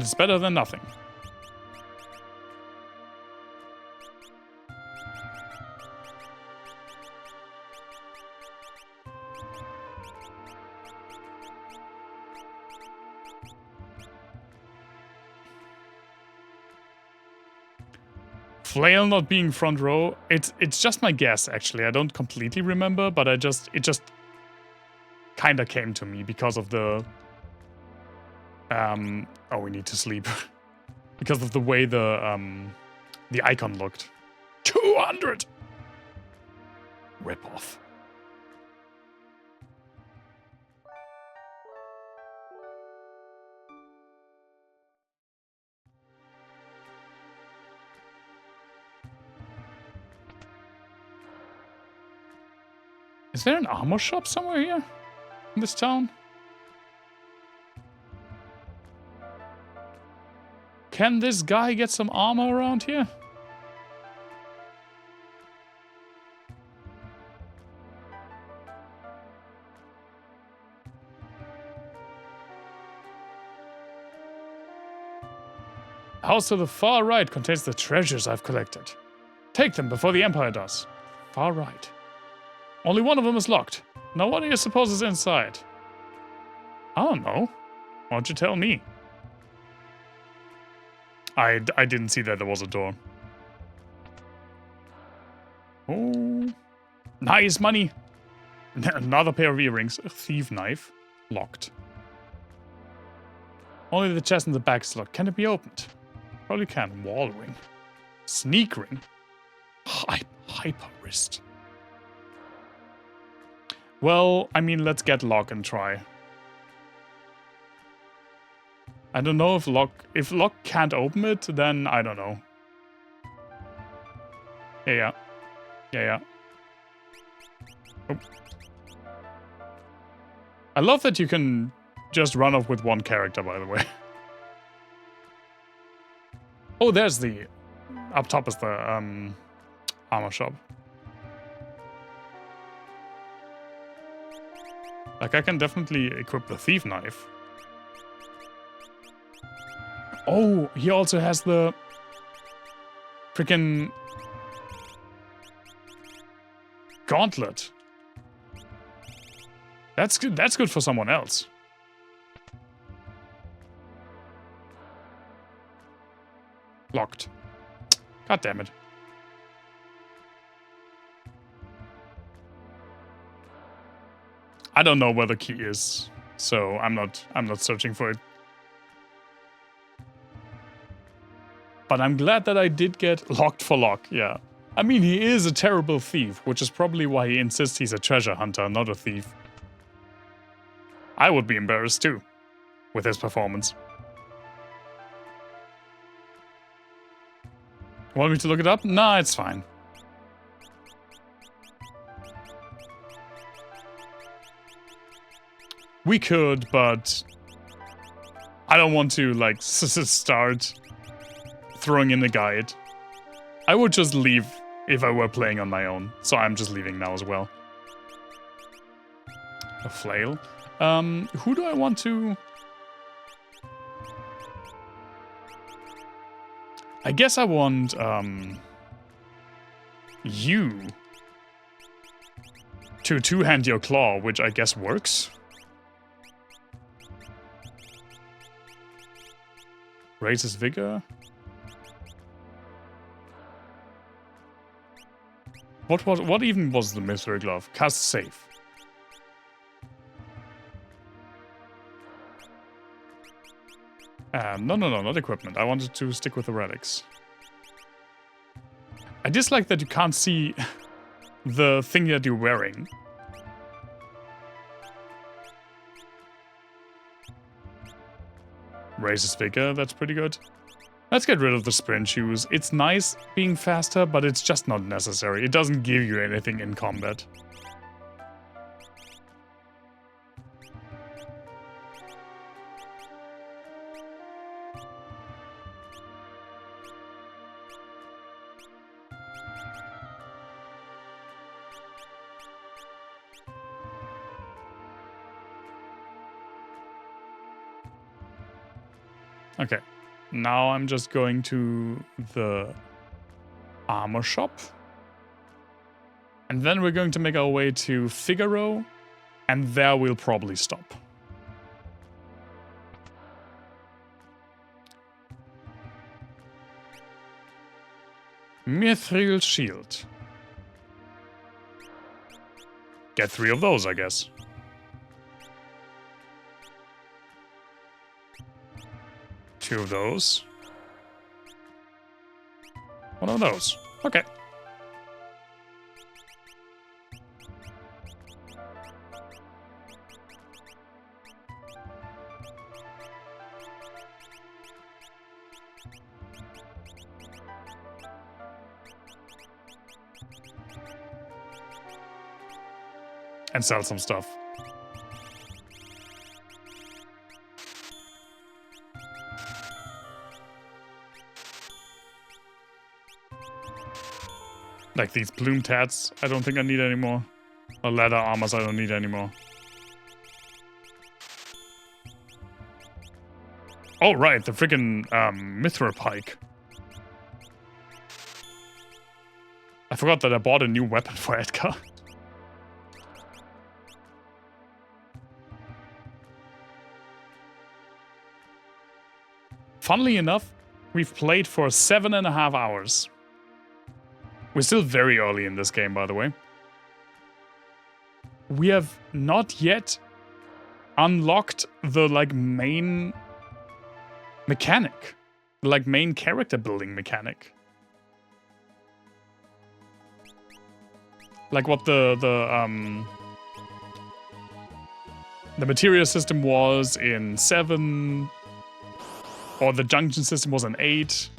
it's better than nothing. Flail not being front row, it's just my guess actually. I don't completely remember, but it just kind of came to me because of the oh, we need to sleep. Because of the way the icon looked. 200. Rip off. Is there an armor shop somewhere here in this town? Can this guy get some armor around here? The house to the far right contains the treasures I've collected. Take them before the Empire does. Far right. Only one of them is locked. Now what do you suppose is inside? I don't know. Why don't you tell me? I didn't see that there was a door. Oh. Nice money. Another pair of earrings. A thief knife. Locked. Only the chest in the back is locked. Can it be opened? Probably can. Wall ring. Sneak ring. Hyper wrist. Well, I mean, let's get lock and try. I don't know if lock can't open it, then I don't know. Yeah. Oh. I love that you can just run off with one character, by the way. Oh, there's the... Up top is the armor shop. Like, I can definitely equip the thief knife. Oh, he also has the... freaking... gauntlet. That's good. That's good for someone else. Locked. God damn it. I don't know where the key is, so I'm not searching for it. But I'm glad that I did get locked for lock, yeah. I mean, he is a terrible thief, which is probably why he insists he's a treasure hunter, not a thief. I would be embarrassed too, with his performance. Want me to look it up? Nah, it's fine. We could, but I don't want to, like, start throwing in the guide. I would just leave if I were playing on my own, so I'm just leaving now as well. A flail. Who do I want to... I guess I want, you to two-hand your claw, which I guess works. Raises vigor. What even was the mystery glove? Cast safe. No, not equipment. I wanted to stick with the relics. I dislike that you can't see the thing that you're wearing. Raises vigor, that's pretty good. Let's get rid of the sprint shoes. It's nice being faster, but it's just not necessary. It doesn't give you anything in combat. Okay, now I'm just going to the armor shop. And then we're going to make our way to Figaro, and there we'll probably stop. Mithril shield. Get 3 of those, I guess. Two of those. One of those. Okay. And sell some stuff. Like these plume tats, I don't think I need anymore. Or leather armors I don't need anymore. Oh right, the freaking mithril pike. I forgot that I bought a new weapon for Edgar. Funnily enough, we've played for 7.5 hours. We're still very early in this game, by the way. We have not yet unlocked the, like, main mechanic. Like, main character building mechanic. Like what the material system was in 7... Or the junction system was an 8.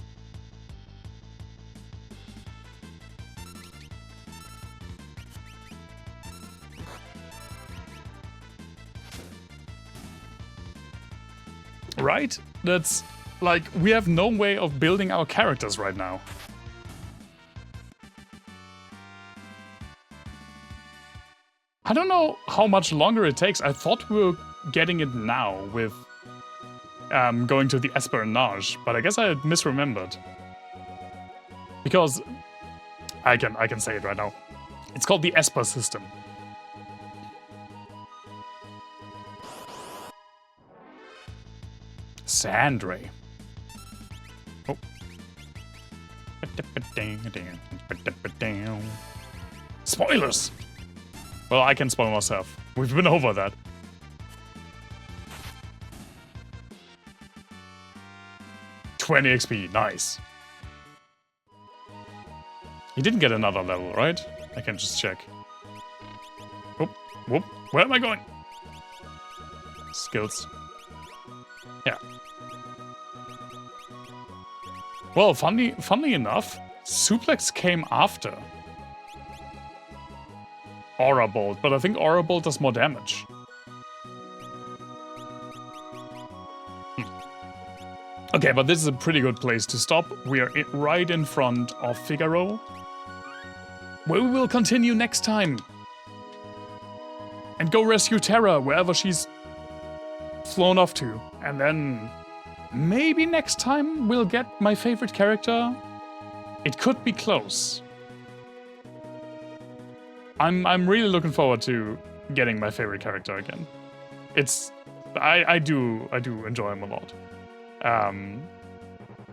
Right? That's like, we have no way of building our characters right now. I don't know how much longer it takes. I thought we were getting it now with going to the Espionage, but I guess I misremembered. Because I can say it right now. It's called the Esper system. Sandray. Oh. Spoilers! Well, I can spoil myself. We've been over that. $20 XP, nice. He didn't get another level, right? I can just check. Whoop, whoop. Where am I going? Skills. Yeah. Well, funnily enough, Suplex came after Aura Bolt, but I think Aura Bolt does more damage. Okay, but this is a pretty good place to stop. We are right in front of Figaro, where we will continue next time. And go rescue Terra, wherever she's flown off to. And then maybe next time we'll get my favorite character. It could be close. I'm really looking forward to getting my favorite character again. I do enjoy him a lot.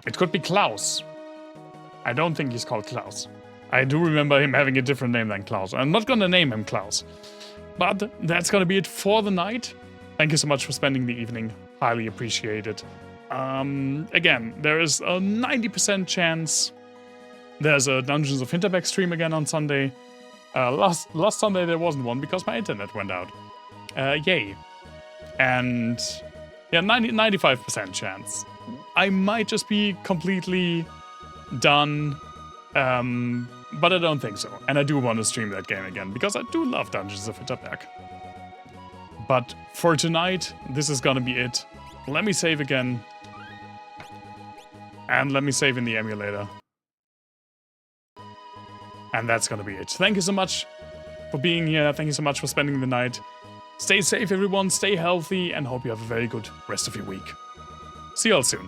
It could be Klaus. I don't think he's called Klaus. I do remember him having a different name than Klaus. I'm not gonna name him Klaus. But that's gonna be it for the night. Thank you so much for spending the evening. Highly appreciated. Again, there is a 90% chance there's a Dungeons of Hinterberg stream again on Sunday. Last Sunday there wasn't one because my internet went out. Yay. And yeah, 95% chance. I might just be completely done, but I don't think so. And I do want to stream that game again because I do love Dungeons of Hinterberg. But for tonight, this is gonna be it. Let me save again. And let me save in the emulator. And that's gonna be it. Thank you so much for being here. Thank you so much for spending the night. Stay safe, everyone. Stay healthy, and hope you have a very good rest of your week. See you all soon.